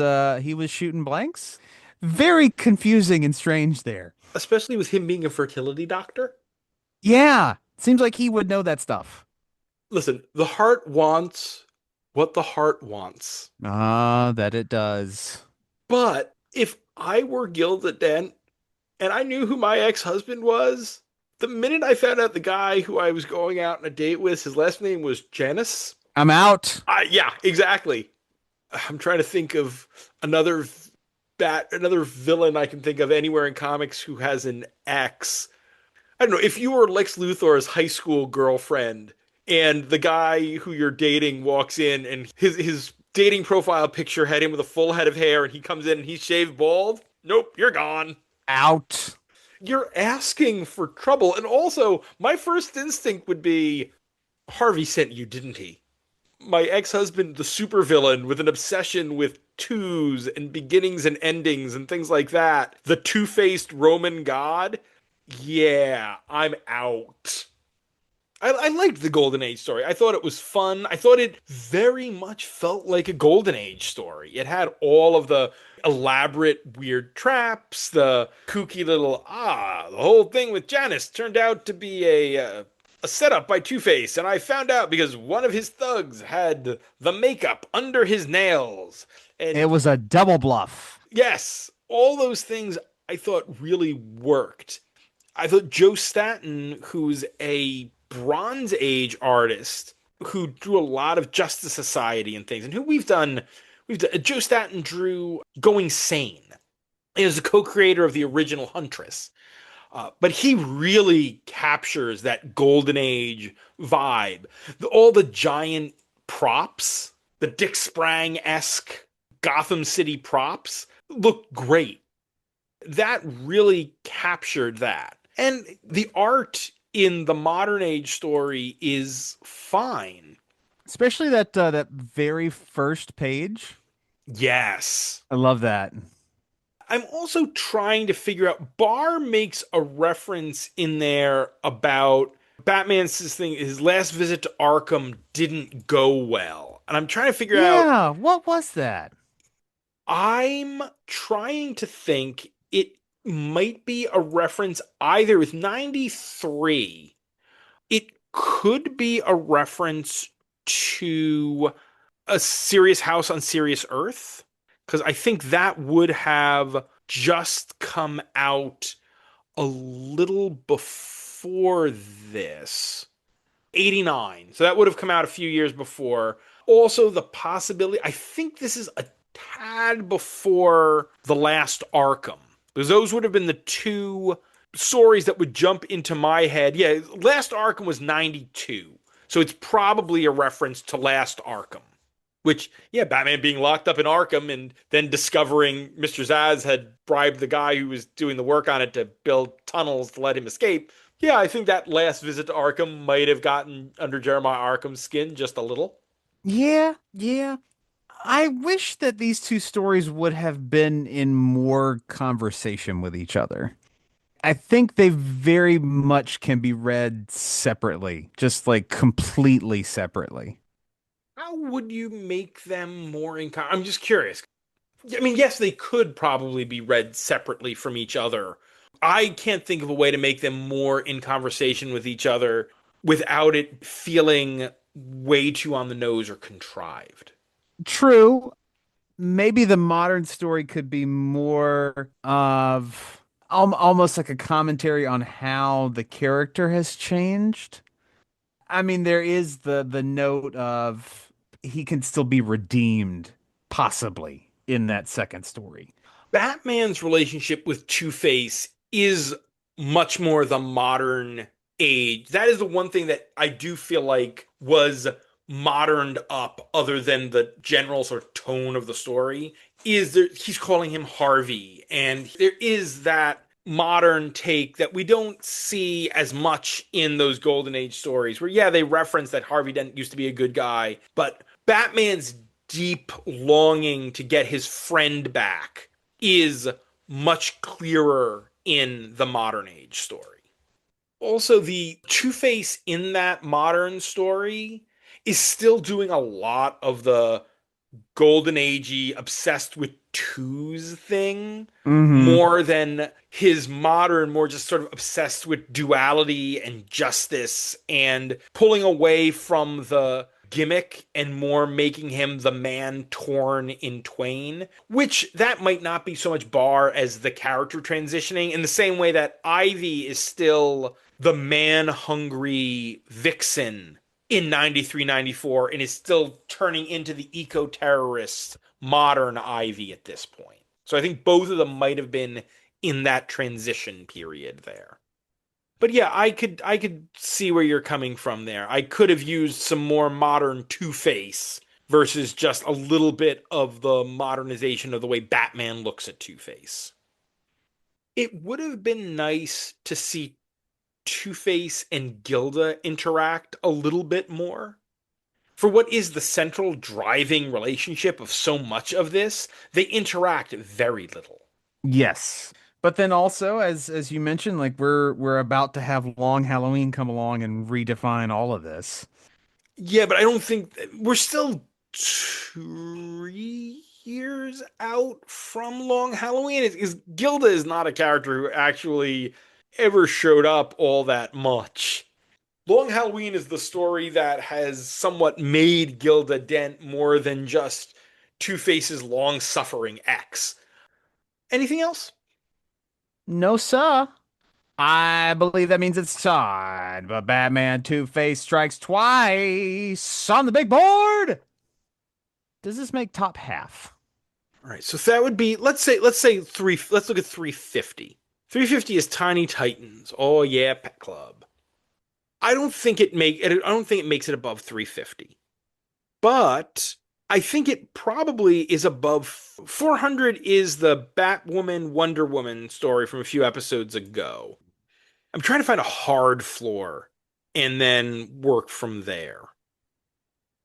shooting blanks. Very confusing and strange there. Especially with him being a fertility doctor. Yeah, seems like he would know that stuff. Listen, the heart wants what the heart wants. Ah, that it does. But if I were Gilda Dent and I knew who my ex-husband was, the minute I found out the guy who I was going out on a date with, his last name was Janice. I'm out. Yeah, exactly. I'm trying to think of another another villain I can think of anywhere in comics who has an X. I don't know, if you were Lex Luthor's high school girlfriend and the guy who you're dating walks in and his dating profile picture had him with a full head of hair and he comes in and he's shaved bald, nope, you're gone. Out. You're asking for trouble. And also, my first instinct would be Harvey sent you, didn't he? My ex-husband, the supervillain with an obsession with twos and beginnings and endings and things like that. The two-faced Roman god. Yeah, I'm out. I liked the Golden Age story. I thought it was fun. I thought it very much felt like a Golden Age story. It had all of the elaborate weird traps, the kooky little, the whole thing with Janice turned out to be a setup by Two-Face, and I found out because one of his thugs had the makeup under his nails. And It was a double bluff. yes, all those things I thought really worked. I thought Joe Staton, who's a Bronze Age artist who drew a lot of Justice Society and things, and who we've done Joe Staton drew Going Sane. He was the co-creator of the original Huntress. But he really captures that Golden Age vibe. All the giant props, the Dick Sprang-esque Gotham City props, look great. That really captured that. And the art in the modern age story is fine. Especially that very first page. Yes. I love that. I'm also trying to figure out, Barr makes a reference in there about Batman's thing, his last visit to Arkham didn't go well. And I'm trying to figure out, Yeah, what was that? I'm trying to think it might be a reference either with 93. It could be a reference to a Serious House on Serious Earth, because I think that would have just come out a little before this. 89. So that would have come out a few years before. Also, the possibility, I think this is a tad before the last Arkham, because those would have been the two stories that would jump into my head. Yeah, last Arkham was 92. So it's probably a reference to last Arkham. Which, yeah, Batman being locked up in Arkham and then discovering Mr. Zsasz had bribed the guy who was doing the work on it to build tunnels to let him escape. Yeah, I think that last visit to Arkham might have gotten under Jeremiah Arkham's skin just a little. Yeah. I wish that these two stories would have been in more conversation with each other. I think they very much can be read separately, just like completely separately. How would you make them more I'm just curious. I mean, yes, they could probably be read separately from each other. I can't think of a way to make them more in conversation with each other without it feeling way too on the nose or contrived. True. Maybe the modern story could be more of almost like a commentary on how the character has changed. I mean, there is the note of he can still be redeemed, possibly, in that second story. Batman's relationship with Two-Face is much more the modern age. That is the one thing that I do feel like was moderned up, other than the general sort of tone of the story, is there, he's calling him Harvey. And there is that modern take that we don't see as much in those Golden Age stories where, yeah, they reference that Harvey Dent used to be a good guy, but Batman's deep longing to get his friend back is much clearer in the modern age story. Also, the Two-Face in that modern story is still doing a lot of the golden agey obsessed with twos thing Mm-hmm. more than his modern, more just sort of obsessed with duality and justice and pulling away from the gimmick and more making him the man torn in twain, which that might not be so much bar as the character transitioning in the same way that Ivy is still the man hungry vixen in 93, 94, and is still turning into the eco-terrorist modern Ivy at this point. So I think both of them might have been in that transition period there. But yeah, I could see where you're coming from there. I could have used some more modern Two-Face versus just a little bit of the modernization of the way Batman looks at Two-Face. It would have been nice to see Two-Face and Gilda interact a little bit more. For what is the central driving relationship of so much of this, they interact very little. Yes. But then also, as you mentioned, like we're about to have Long Halloween come along and redefine all of this. Yeah, but I don't think we're still 3 years out from Long Halloween. Gilda is not a character who actually ever showed up all that much. Long Halloween is the story that has somewhat made Gilda Dent more than just Two-Face's long-suffering ex. Anything else? No, sir. I believe that means it's time. But Batman Two-Face strikes twice on the big board. Does this make top half? All right, so that would be let's say three. Let's look at 350. 350 is Tiny Titans. Oh yeah, Pet Club. I don't think it makes it above 350. But I think it probably is above 400 is the Batwoman Wonder Woman story from a few episodes ago. I'm trying to find a hard floor and then work from there.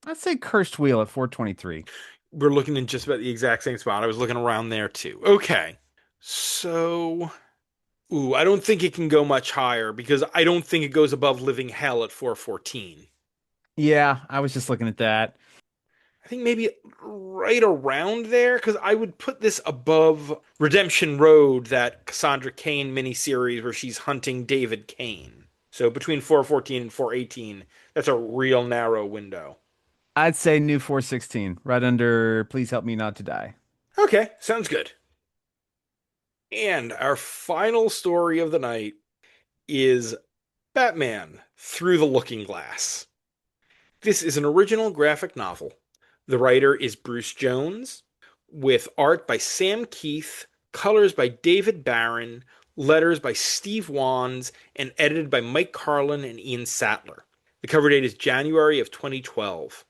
I'd say Cursed Wheel at 423. We're looking in just about the exact same spot. I was looking around there too. Okay. So, I don't think it can go much higher because I don't think it goes above Living Hell at 414. Yeah, I was just looking at that. I think maybe right around there because I would put this above Redemption Road, that Cassandra Cain miniseries where she's hunting David Cain. So between 414 and 418, that's a real narrow window. I'd say new 416, right under Please Help Me Not to Die. Okay, sounds good. And our final story of the night is Batman Through the Lookingglass. This is an original graphic novel. The writer is Bruce Jones, with art by Sam Kieth, colors by David Barron, letters by Steve Wands, and edited by Mike Carlin and Ian Sattler. The cover date is January of 2012.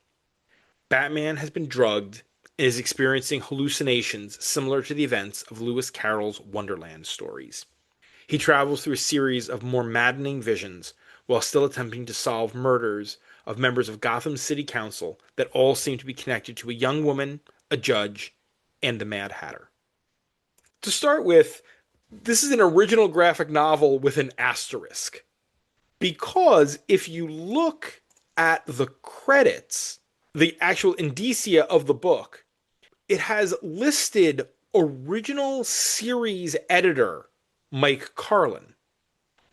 Batman has been drugged and is experiencing hallucinations similar to the events of Lewis Carroll's Wonderland stories. He travels through a series of more maddening visions while still attempting to solve murders of members of Gotham City Council that all seem to be connected to a young woman, a judge, and the Mad Hatter. To start with, this is an original graphic novel with an asterisk. Because if you look at the credits, the actual indicia of the book, it has listed original series editor Mike Carlin,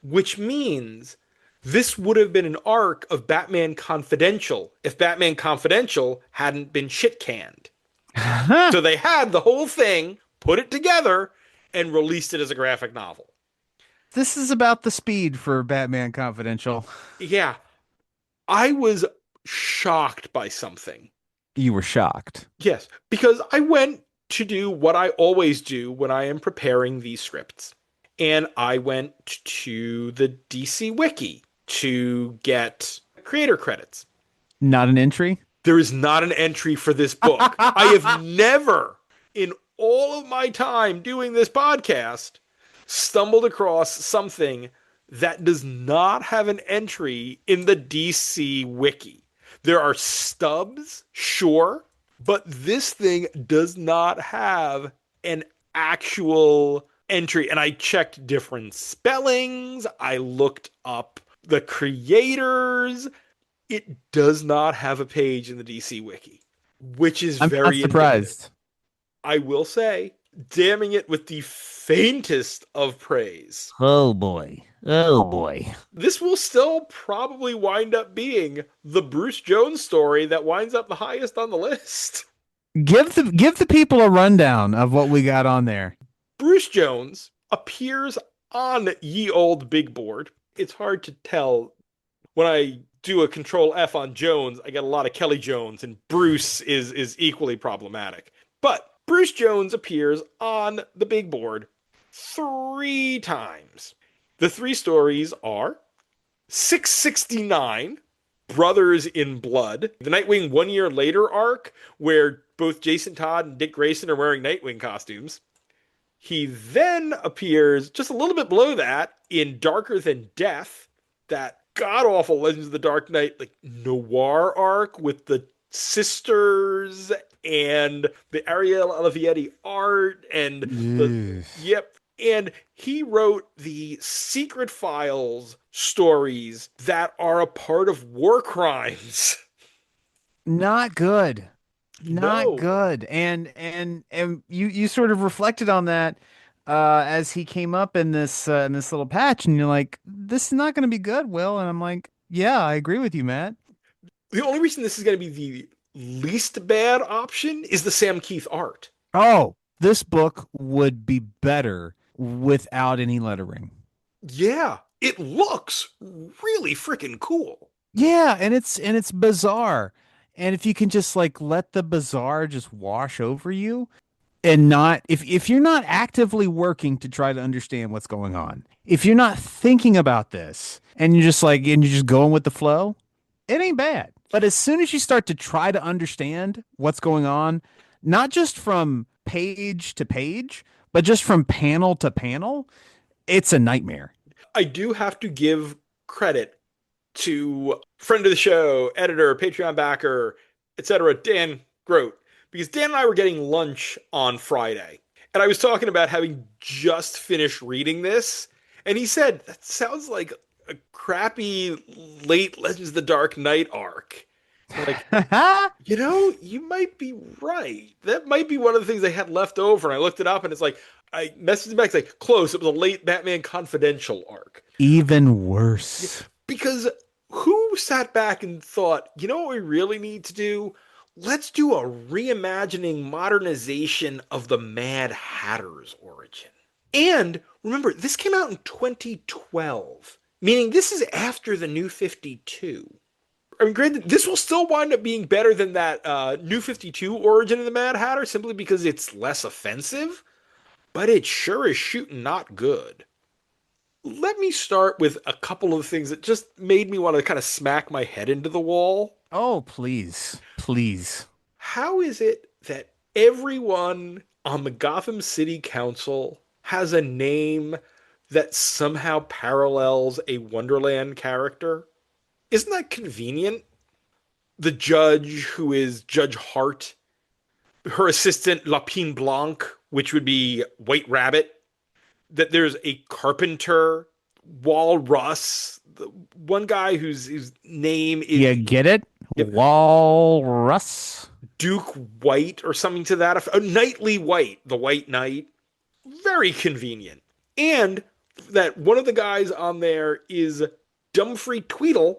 which means this would have been an arc of Batman Confidential if Batman Confidential hadn't been shit canned. So they had the whole thing, put it together, and released it as a graphic novel. This is about the speed for Batman Confidential. Yeah, I was shocked by something. You were shocked. Yes, because I went to do what I always do when I am preparing these scripts. And I went to the DC Wiki to get creator credits. Not an entry? There is not an entry for this book. I have never, in all of my time doing this podcast, stumbled across something that does not have an entry in the DC Wiki. There are stubs, sure, but this thing does not have an actual entry, and I checked different spellings. I looked up the creators. It does not have a page in the DC Wiki, which is I'm not very indicative. surprised. I will say, damning it with the faintest of praise. Oh boy. Oh boy. This will still probably wind up being the Bruce Jones story that winds up the highest on the list. Give the people a rundown of what we got on there. Bruce Jones appears on Ye Old Big Board. It's hard to tell. When I do a Control F on Jones, I get a lot of Kelly Jones, and Bruce is equally problematic. But Bruce Jones appears on the big board 3 times. The 3 stories are 669, Brothers in Blood, the Nightwing 1 Year Later arc, where both Jason Todd and Dick Grayson are wearing Nightwing costumes. He then appears just a little bit below that in Darker Than Death, that god-awful Legends of the Dark Knight like noir arc with the sisters and the Ariel Olivetti art and and he wrote the Secret Files stories that are a part of War Crimes. Not good. Not No. good. And you sort of reflected on that as he came up in this little patch, and you're like, this is not going to be good, Will. And I'm like, yeah, I agree with you, Matt. The only reason this is going to be the least bad option is the Sam Kieth art. Oh, this book would be better without any lettering. Yeah, it looks really freaking cool. Yeah, and it's bizarre. And if you can just like let the bizarre just wash over you, and not if you're not actively working to try to understand what's going on, if you're not thinking about this and you're just like and you're just going with the flow, it ain't bad. But as soon as you start to try to understand what's going on, not just from page to page, but just from panel to panel, it's a nightmare. I do have to give credit to friend of the show, editor, Patreon backer, etc., Dan Grote, because Dan and I were getting lunch on Friday, and I was talking about having just finished reading this, and he said, that sounds like a crappy late Legends of the Dark Knight arc. Like, you might be right. That might be one of the things they had left over, and I looked it up, and it's like, I messaged him back, it's like, close, it was a late Batman Confidential arc. Even worse. Because who sat back and thought, you know what we really need to do? Let's do a reimagining, modernization of the Mad Hatter's origin. And remember, this came out in 2012, meaning this is after the New 52. I mean, granted, this will still wind up being better than that New 52 origin of the Mad Hatter, simply because it's less offensive, but it sure is shooting not good. Let me start with a couple of things that just made me want to kind of smack my head into the wall. Oh, please. Please. How is it that everyone on the Gotham City Council has a name that somehow parallels a Wonderland character? Isn't that convenient? The judge, who is Judge Hart, her assistant, Lapine Blanc, which would be White Rabbit, that there's a carpenter, Walrus, the one guy whose name is... You get it? Yep. Walrus. Duke White or something to that effect. Knightly White, the White Knight. Very convenient. And that one of the guys on there is Dumfrey Tweedle.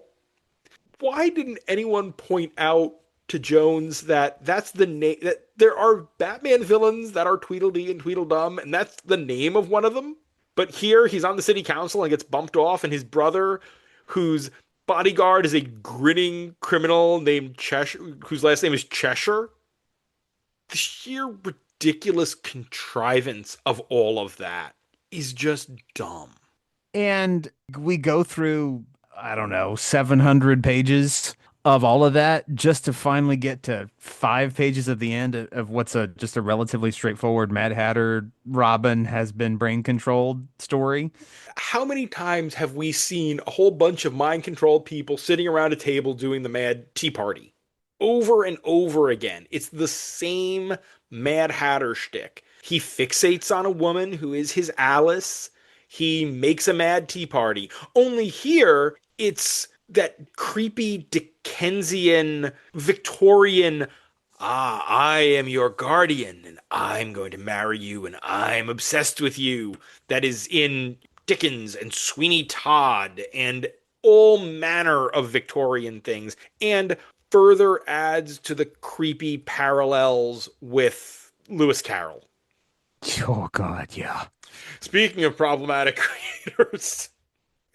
Why didn't anyone point out to Jones that that's the name, that there are Batman villains that are Tweedledee and Tweedledum, and that's the name of one of them? But here he's on the city council and gets bumped off, and his brother, whose bodyguard is a grinning criminal named Cheshire, whose last name is Cheshire. The sheer ridiculous contrivance of all of that is just dumb. And we go through, I don't know, 700 pages of all of that just to finally get to 5 pages at the end of what's just a relatively straightforward Mad Hatter Robin has been brain controlled story. How many times have we seen a whole bunch of mind controlled people sitting around a table doing the Mad Tea Party? Over and over again. It's the same Mad Hatter shtick. He fixates on a woman who is his Alice. He makes a mad tea party. Only here, it's that creepy Dickensian, Victorian, I am your guardian, and I'm going to marry you, and I'm obsessed with you. That is in Dickens and Sweeney Todd and all manner of Victorian things, and further adds to the creepy parallels with Lewis Carroll. Oh God, yeah. Speaking of problematic creators,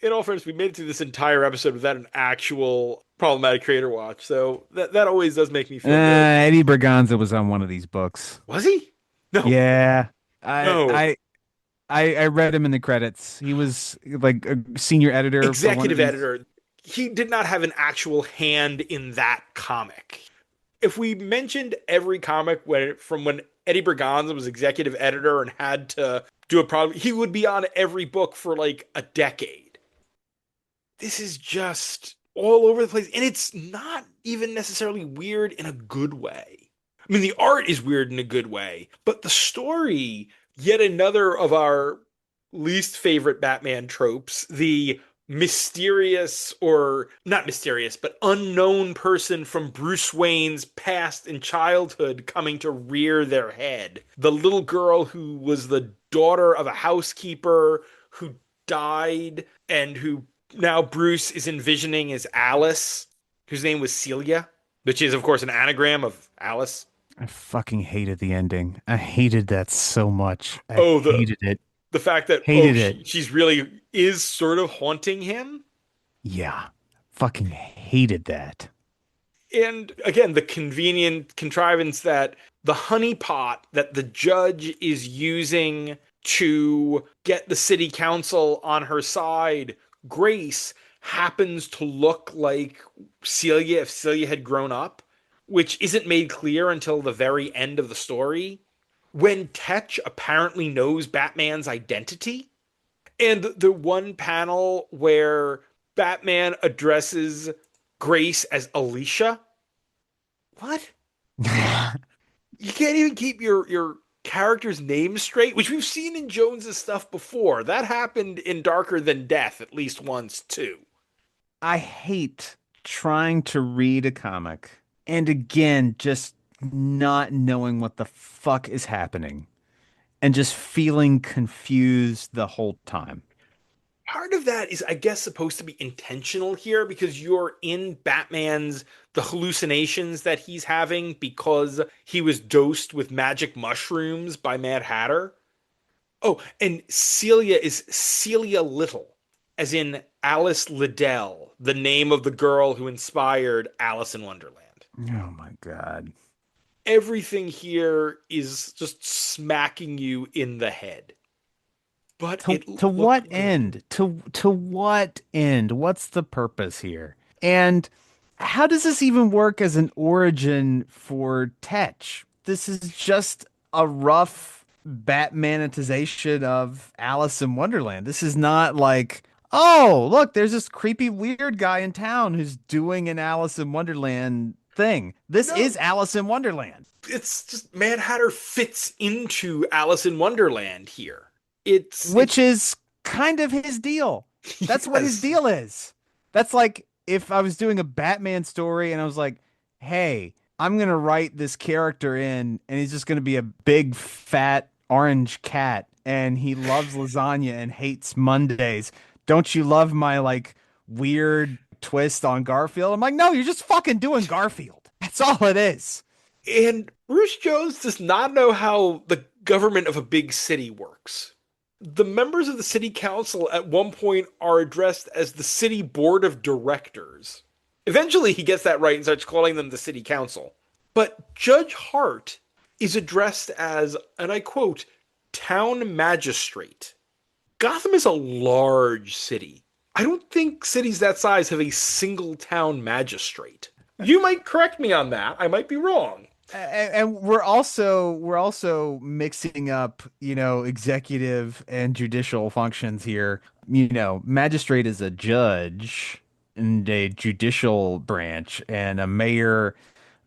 in all fairness, we made it through this entire episode without an actual problematic creator watch, so that always does make me feel good. Eddie Berganza was on one of these books. Was he? No. Yeah, No. I read him in the credits. He was like a senior editor for one of Executive these. editor. He did not have an actual hand in that comic. If we mentioned every comic from when Eddie Berganza was executive editor and had to do a problem, he would be on every book for like a decade. This is just all over the place, and it's not even necessarily weird in a good way. I mean, the art is weird in a good way, but the story, yet another of our least favorite Batman tropes, the mysterious, or not mysterious, but unknown person from Bruce Wayne's past and childhood coming to rear their head. The little girl who was the daughter of a housekeeper who died and who now Bruce is envisioning as Alice, whose name was Celia, which is, of course, an anagram of Alice. I fucking hated the ending. I hated that so much. I Oh, hated it. the fact that Hated it. she's really is sort of haunting him. Yeah, fucking hated that. And again, the convenient contrivance that the honeypot that the judge is using to get the city council on her side, Grace, happens to look like Celia if Celia had grown up, which isn't made clear until the very end of the story, when Tetch apparently knows Batman's identity. And the one panel where Batman addresses Grace as Alicia. What? You can't even keep your character's name straight, which we've seen in Jones's stuff before. That happened in Darker Than Death at least once, too. I hate trying to read a comic and again just not knowing what the fuck is happening and just feeling confused the whole time. Part of that is, I guess, supposed to be intentional here because you're in the hallucinations that he's having because he was dosed with magic mushrooms by Mad Hatter. Oh, and Celia is Celia Little, as in Alice Liddell, the name of the girl who inspired Alice in Wonderland. Oh my God. Everything here is just smacking you in the head. But To what end? To what end? What's the purpose here? And how does this even work as an origin for Tetch? This is just a rough Batmanization of Alice in Wonderland. This is not like, oh, look, there's this creepy weird guy in town who's doing an Alice in Wonderland thing. This is Alice in Wonderland. It's just Mad Hatter fits into Alice in Wonderland here. Which is kind of his deal. That's what his deal is. That's like if I was doing a Batman story and I was like, hey, I'm going to write this character in and he's just going to be a big fat orange cat and he loves lasagna and hates Mondays. Don't you love my like weird twist on Garfield? I'm like, no, you're just fucking doing Garfield. That's all it is. And Bruce Jones does not know how the government of a big city works. The members of the city council at one point are addressed as the city board of directors. Eventually he gets that right and starts calling them the city council. But Judge Hart is addressed as, and I quote, town magistrate. Gotham is a large city. I don't think cities that size have a single town magistrate. You might correct me on that. I might be wrong. And we're also mixing up, executive and judicial functions here. Magistrate is a judge and a judicial branch, and a mayor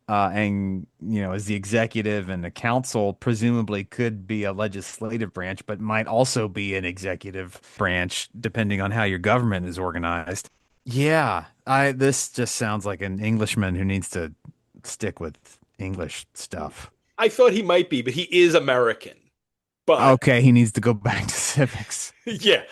and as the executive and the council presumably could be a legislative branch, but might also be an executive branch depending on how your government is organized. Yeah, I this just sounds like an Englishman who needs to stick with English stuff. I thought he might be, but he is American. But Okay, he needs to go back to civics. yeah.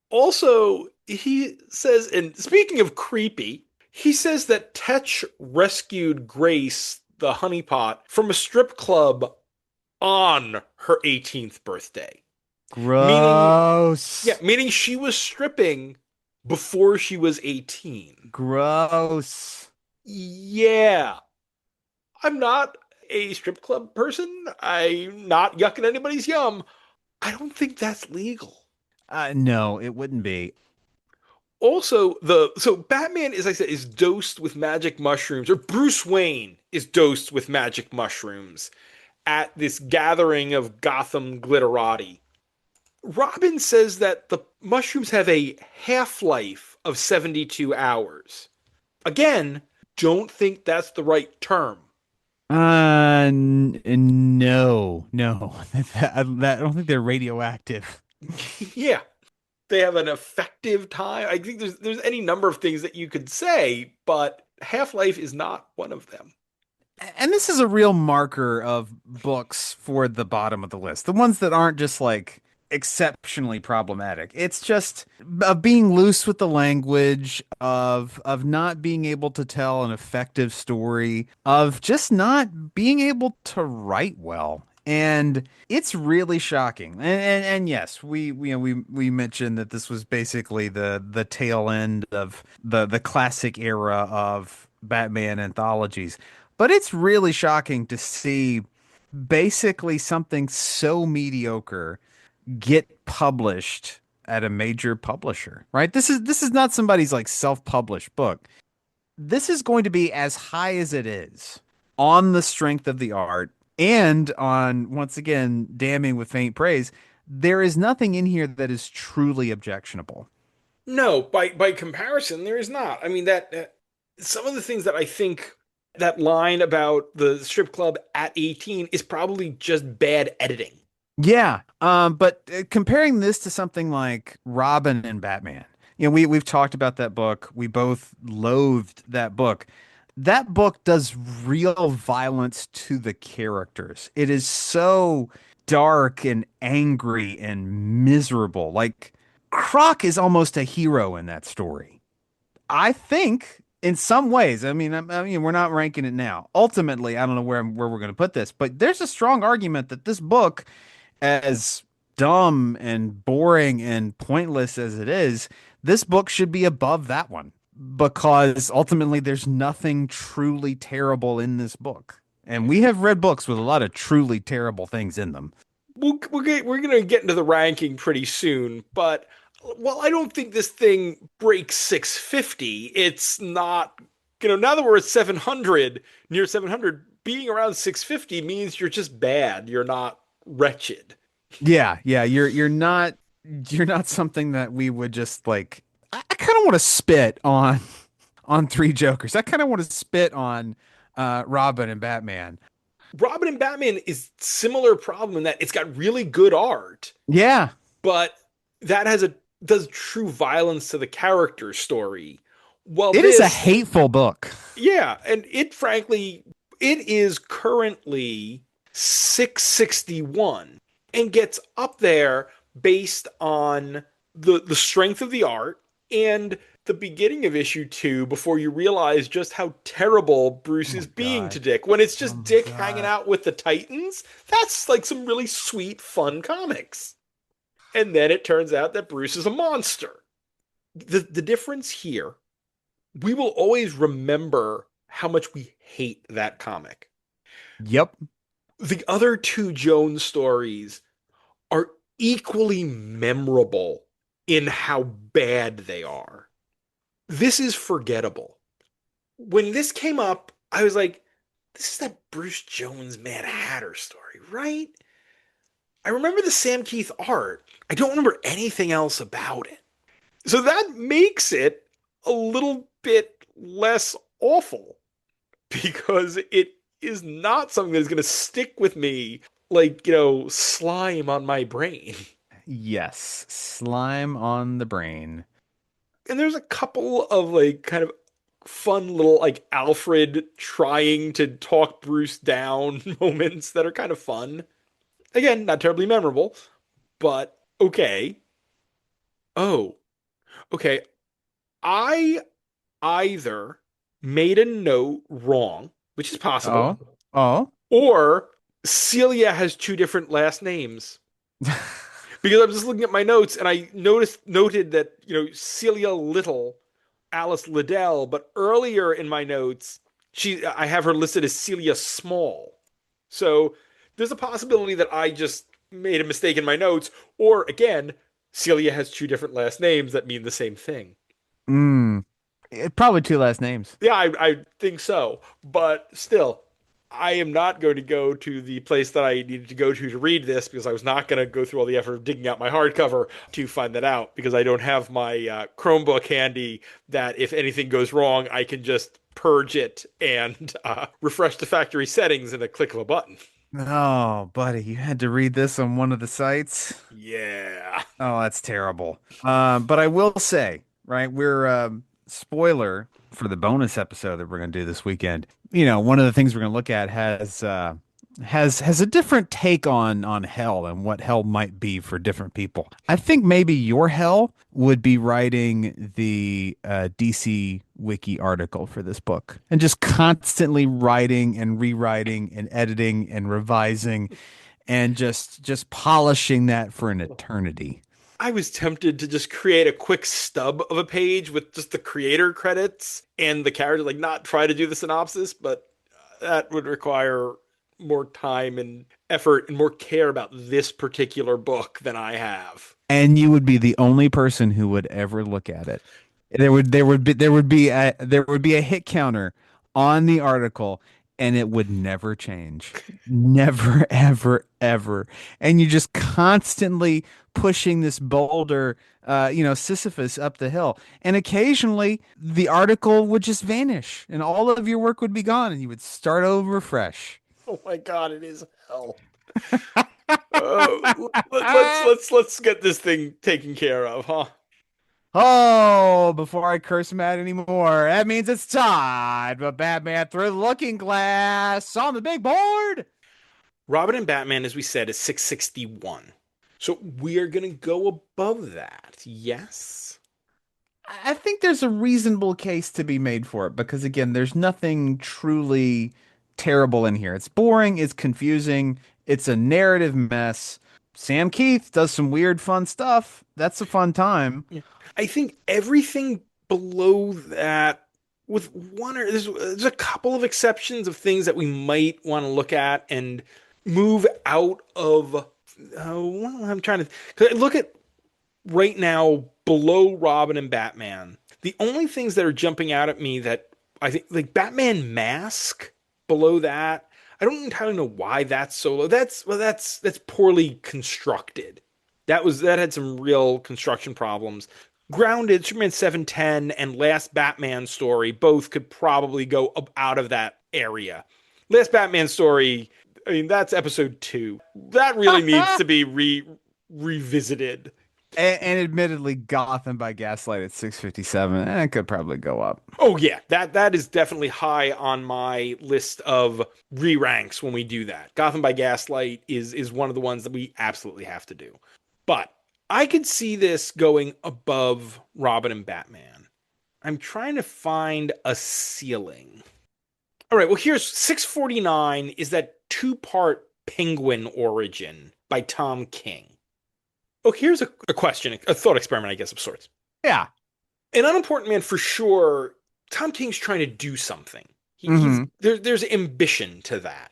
Also, he says, and speaking of creepy, he says that Tetch rescued Grace, the honeypot, from a strip club on her 18th birthday. Meaning, Gross. yeah, meaning she was stripping before she was 18. Gross. Yeah. I'm not a strip club person. I'm not yucking anybody's yum. I don't think that's legal. No, it wouldn't be. Also, so Batman, as I said, is dosed with magic mushrooms, or Bruce Wayne is dosed with magic mushrooms at this gathering of Gotham glitterati. Robin says that the mushrooms have a half-life of 72 hours. Again, don't think that's the right term. No. I don't think they're radioactive. Yeah, they have an effective time. I think there's any number of things that you could say, but half-life is not one of them. And this is a real marker of books for the bottom of the list. The ones that aren't just like exceptionally problematic. It's just of being loose with the language, of not being able to tell an effective story, of just not being able to write well. And it's really shocking. And yes, we mentioned that this was basically the tail end of the classic era of Batman anthologies. But it's really shocking to see basically something so mediocre get published at a major publisher, right? This is not somebody's like self-published book. This is going to be as high as it is on the strength of the art and on, once again, damning with faint praise. There is nothing in here that is truly objectionable. No, by comparison, there is not. I mean that some of the things that I think that line about the strip club at 18 is probably just bad editing. Yeah, but comparing this to something like Robin and Batman, we've talked about that book. We both loathed that book. That book does real violence to the characters. It is so dark and angry and miserable. Like Croc is almost a hero in that story. I think in some ways, I mean, we're not ranking it now. Ultimately, I don't know where we're going to put this, but there's a strong argument that this book, as dumb and boring and pointless as it is, this book should be above that one because ultimately there's nothing truly terrible in this book. And we have read books with a lot of truly terrible things in them. We're going to get into the ranking pretty soon, but well, I don't think this thing breaks 650. It's not, now that we're at 700, near 700, being around 650 means you're just bad. You're not wretched. Yeah, you're not something that we would just like. I kind of want to spit on Three Jokers. I kind of want to spit on Robin and Batman. Robin and Batman is similar problem in that it's got really good art, Yeah, but that does true violence to the character story. Well, it is a hateful book. Yeah, and it is currently 661 and gets up there based on the strength of the art and the beginning of issue 2 before you realize just how terrible Bruce is being to Dick. When it's just Dick hanging out with the Titans, that's like some really sweet, fun comics. And then it turns out that Bruce is a monster. The difference here, we will always remember how much we hate that comic. Yep. The other two Jones stories are equally memorable in how bad they are. This is forgettable. When this came up, I was like, this is that Bruce Jones Mad Hatter story, right? I remember the Sam Kieth art. I don't remember anything else about it. So that makes it a little bit less awful. because it is not something that is going to stick with me like, slime on my brain. Yes, slime on the brain. And there's a couple of like kind of fun little like Alfred trying to talk Bruce down moments that are kind of fun. Again, not terribly memorable, but okay. Oh, okay. I either made a note wrong, which is possible, Oh, oh. or Celia has two different last names. Because I'm just looking at my notes and I noted that, Celia Little, Alice Liddell, but earlier in my notes, I have her listed as Celia Small. So there's a possibility that I just made a mistake in my notes, or again, Celia has two different last names that mean the same thing. Mm. Probably two last names. Yeah, I think so. But still, I am not going to go to the place that I needed to go to read this because I was not going to go through all the effort of digging out my hardcover to find that out because I don't have my Chromebook handy that if anything goes wrong, I can just purge it and refresh the factory settings in a click of a button. Oh, buddy, you had to read this on one of the sites. Yeah. Oh, that's terrible. But I will say, right, we're spoiler for the bonus episode that we're going to do this weekend. One of the things we're going to look at has a different take on hell and what hell might be for different people. I think maybe your hell would be writing the DC Wiki article for this book and just constantly writing and rewriting and editing and revising and just polishing that for an eternity. I was tempted to just create a quick stub of a page with just the creator credits and the character, like not try to do the synopsis, but that would require more time and effort and more care about this particular book than I have. And you would be the only person who would ever look at it. There would be a hit counter on the article and it would never change. Never, ever, ever. And you just constantly pushing this boulder, Sisyphus up the hill. And occasionally the article would just vanish and all of your work would be gone and you would start over fresh. Oh my God, it is hell. Let's get this thing taken care of, huh? Oh, before I curse him out anymore, that means it's time for Batman Through the Looking Glass on the big board. Robin and Batman, as we said, is 661. So we are going to go above that. Yes. I think there's a reasonable case to be made for it because, again, there's nothing truly terrible in here. It's boring, it's confusing, it's a narrative mess. Sam Kieth does some weird, fun stuff. That's a fun time. Yeah. I think everything below that, with one or there's a couple of exceptions of things that we might want to look at and move out of. Well, I'm trying to 'cause look at right now below Robin and Batman. The only things that are jumping out at me that I think like Batman Mask below that. I don't entirely know why that's so low. That's poorly constructed. That had some real construction problems. Grounded, Superman 710, and Last Batman Story both could probably go out of that area. Last Batman Story, I mean, that's episode 2. That really needs to be revisited. And admittedly, Gotham by Gaslight at 657, it could probably go up. Oh yeah, that is definitely high on my list of re-ranks when we do that. Gotham by Gaslight is one of the ones that we absolutely have to do. But I could see this going above Robin and Batman. I'm trying to find a ceiling. All right, well here's 649 is that two-part Penguin origin by Tom King. Oh, here's a question, a thought experiment, I guess, of sorts. Yeah. An Unimportant Man, for sure, Tom King's trying to do something. There's ambition to that.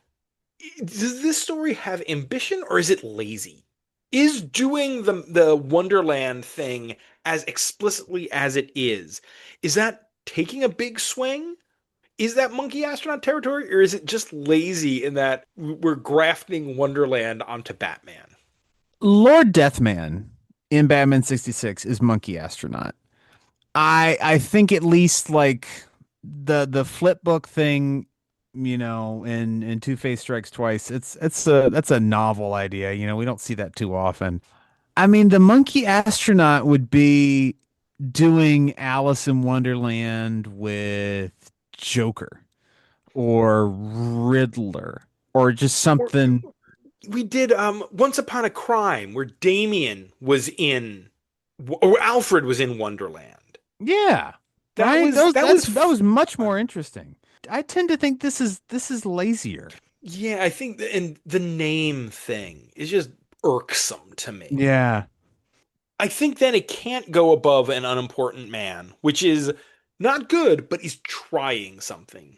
Does this story have ambition, or is it lazy? Is doing the Wonderland thing as explicitly as it is that taking a big swing? Is that monkey astronaut territory, or is it just lazy in that we're grafting Wonderland onto Batman? Lord Deathman in Batman 66 is Monkey Astronaut. I think at least like the flip book thing in Two-Face Strikes Twice. That's a novel idea. We don't see that too often. I mean, the monkey astronaut would be doing Alice in Wonderland with Joker or Riddler or just Or something. we did Once Upon a Crime where Damien was in or Alfred was in Wonderland. Yeah, That right. was that was That was much fun. more interesting. I tend to think this is lazier. Yeah, I think and the name thing is just irksome to me. Yeah. I think then it can't go above an unimportant man, which is not good, but he's trying something.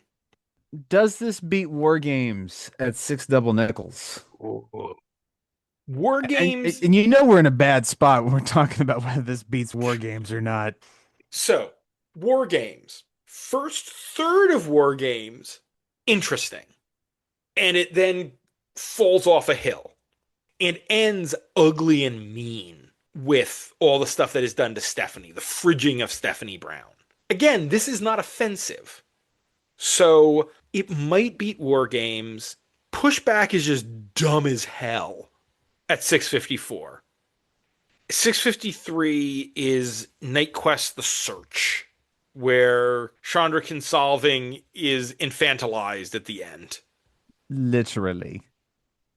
Does this beat War Games at six double nickels? War And games. we're in a bad spot when we're talking about whether this beats War Games or not. So, war games. First third of war games, interesting. And it then falls off a hill and ends ugly and mean with all the stuff that is done to Stephanie, the fridging of Stephanie Brown. Again, this is not offensive. So it might beat war games. Pushback is just dumb as hell at 654. 653 is Night Quest The Search, where Chandra solving is infantilized at the end. Literally.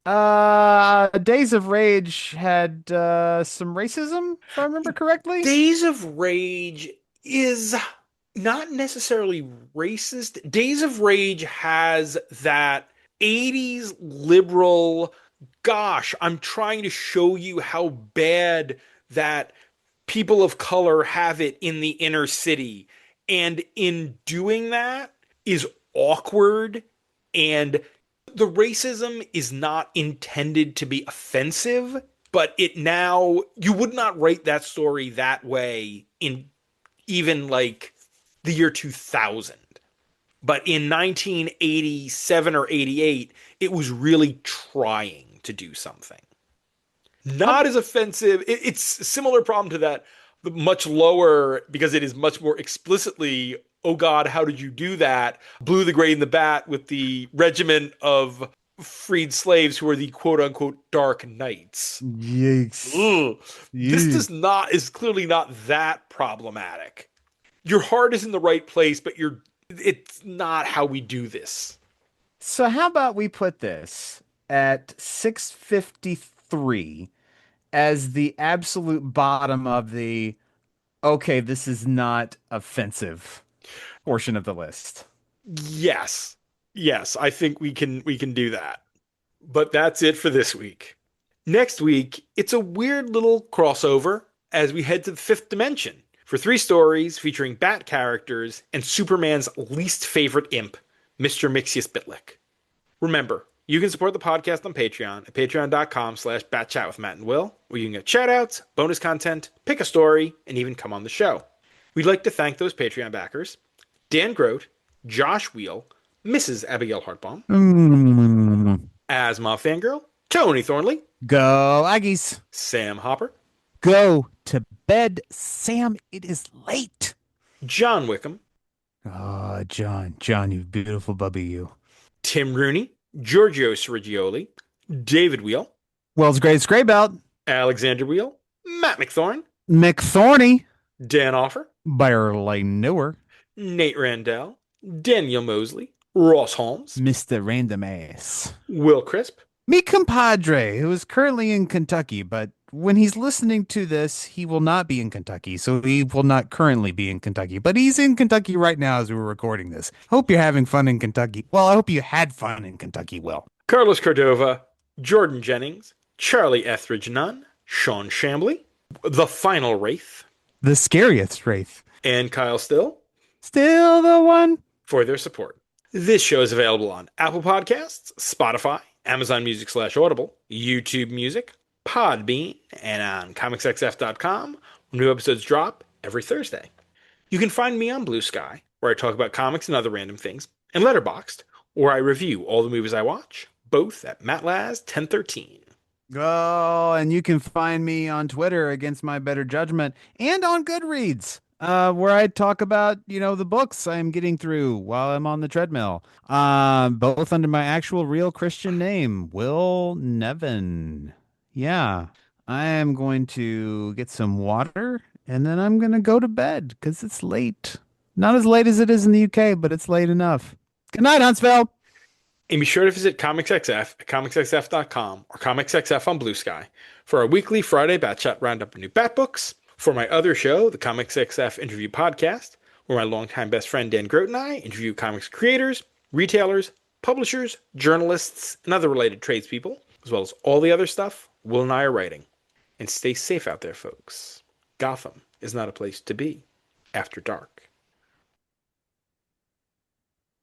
Days of Rage had some racism, if I remember correctly. Days of Rage is not necessarily racist. Days of Rage has that 80s liberal, gosh, I'm trying to show you how bad that people of color have it in the inner city. And in doing that is awkward, and the racism is not intended to be offensive, but you would not write that story that way in even like the year 2000. But in 1987 or 88, it was really trying to do something. Not as offensive. It's a similar problem to that, but much lower because it is much more explicitly, oh God, how did you do that? Blue the Gray and the Bat with the regiment of freed slaves who are the quote unquote dark knights. Yikes. Ugh. This is clearly not that problematic. Your heart is in the right place, but it's not how we do this. So how about we put this at 653 as the absolute bottom of the okay, this is not offensive portion of the list. Yes. Yes, I think we can do that. But that's it for this week. Next week, it's a weird little crossover as we head to the fifth dimension for 3 stories featuring Bat characters and Superman's least favorite imp, Mr. Mixius Bitlick. Remember, you can support the podcast on Patreon at patreon.com/batchat with Matt and Will, where you can get shoutouts, bonus content, pick a story, and even come on the show. We'd like to thank those Patreon backers: Dan Grote, Josh Wheel, Mrs. Abigail Hartbaum, Asma Fangirl, Tony Thornley, Go Aggies. Sam Hopper, Go to bed, Sam. It is late. John Wickham, Oh, John, you beautiful bubby, you. Tim Rooney, Giorgio Sirigioli, David Wheel, World's Greatest Gray Belt. Alexander Wheel, Matt McThorne, McThorny. Dan Offer, Barely newer. Nate Randell, Daniel Mosley, Ross Holmes, Mr. Random Ass. Will Crisp, Me compadre, who is currently in Kentucky, but when he's listening to this, he will not be in Kentucky, so he will not currently be in Kentucky. But he's in Kentucky right now as we're recording this. Hope you're having fun in Kentucky. Well, I hope you had fun in Kentucky, Will. Carlos Cordova, Jordan Jennings, Charlie Etheridge Nunn, Sean Shambly, The Final Wraith, The scariest Wraith. and Kyle Still Still the one. for their support. This show is available on Apple Podcasts, Spotify, Amazon Music/Audible, YouTube Music, Podbean, and on comicsxf.com, where new episodes drop every Thursday. You can find me on Blue Sky, where I talk about comics and other random things, and Letterboxd, where I review all the movies I watch, both at MattLaz1013. Oh, and you can find me on Twitter against my better judgment and on Goodreads where I talk about, the books I'm getting through while I'm on the treadmill. Both under my actual real Christian name, Will Nevin. Yeah. I am going to get some water and then I'm going to go to bed because it's late. Not as late as it is in the UK, but it's late enough. Good night, Huntsville. And be sure to visit ComicsXF at comicsxf.com or ComicsXF on Blue Sky for our weekly Friday Bat Chat roundup of new Bat books, for my other show, the ComicsXF Interview Podcast, where my longtime best friend Dan Grote and I interview comics creators, retailers, publishers, journalists, and other related tradespeople, as well as all the other stuff Will and I are writing. And stay safe out there, folks. Gotham is not a place to be after dark.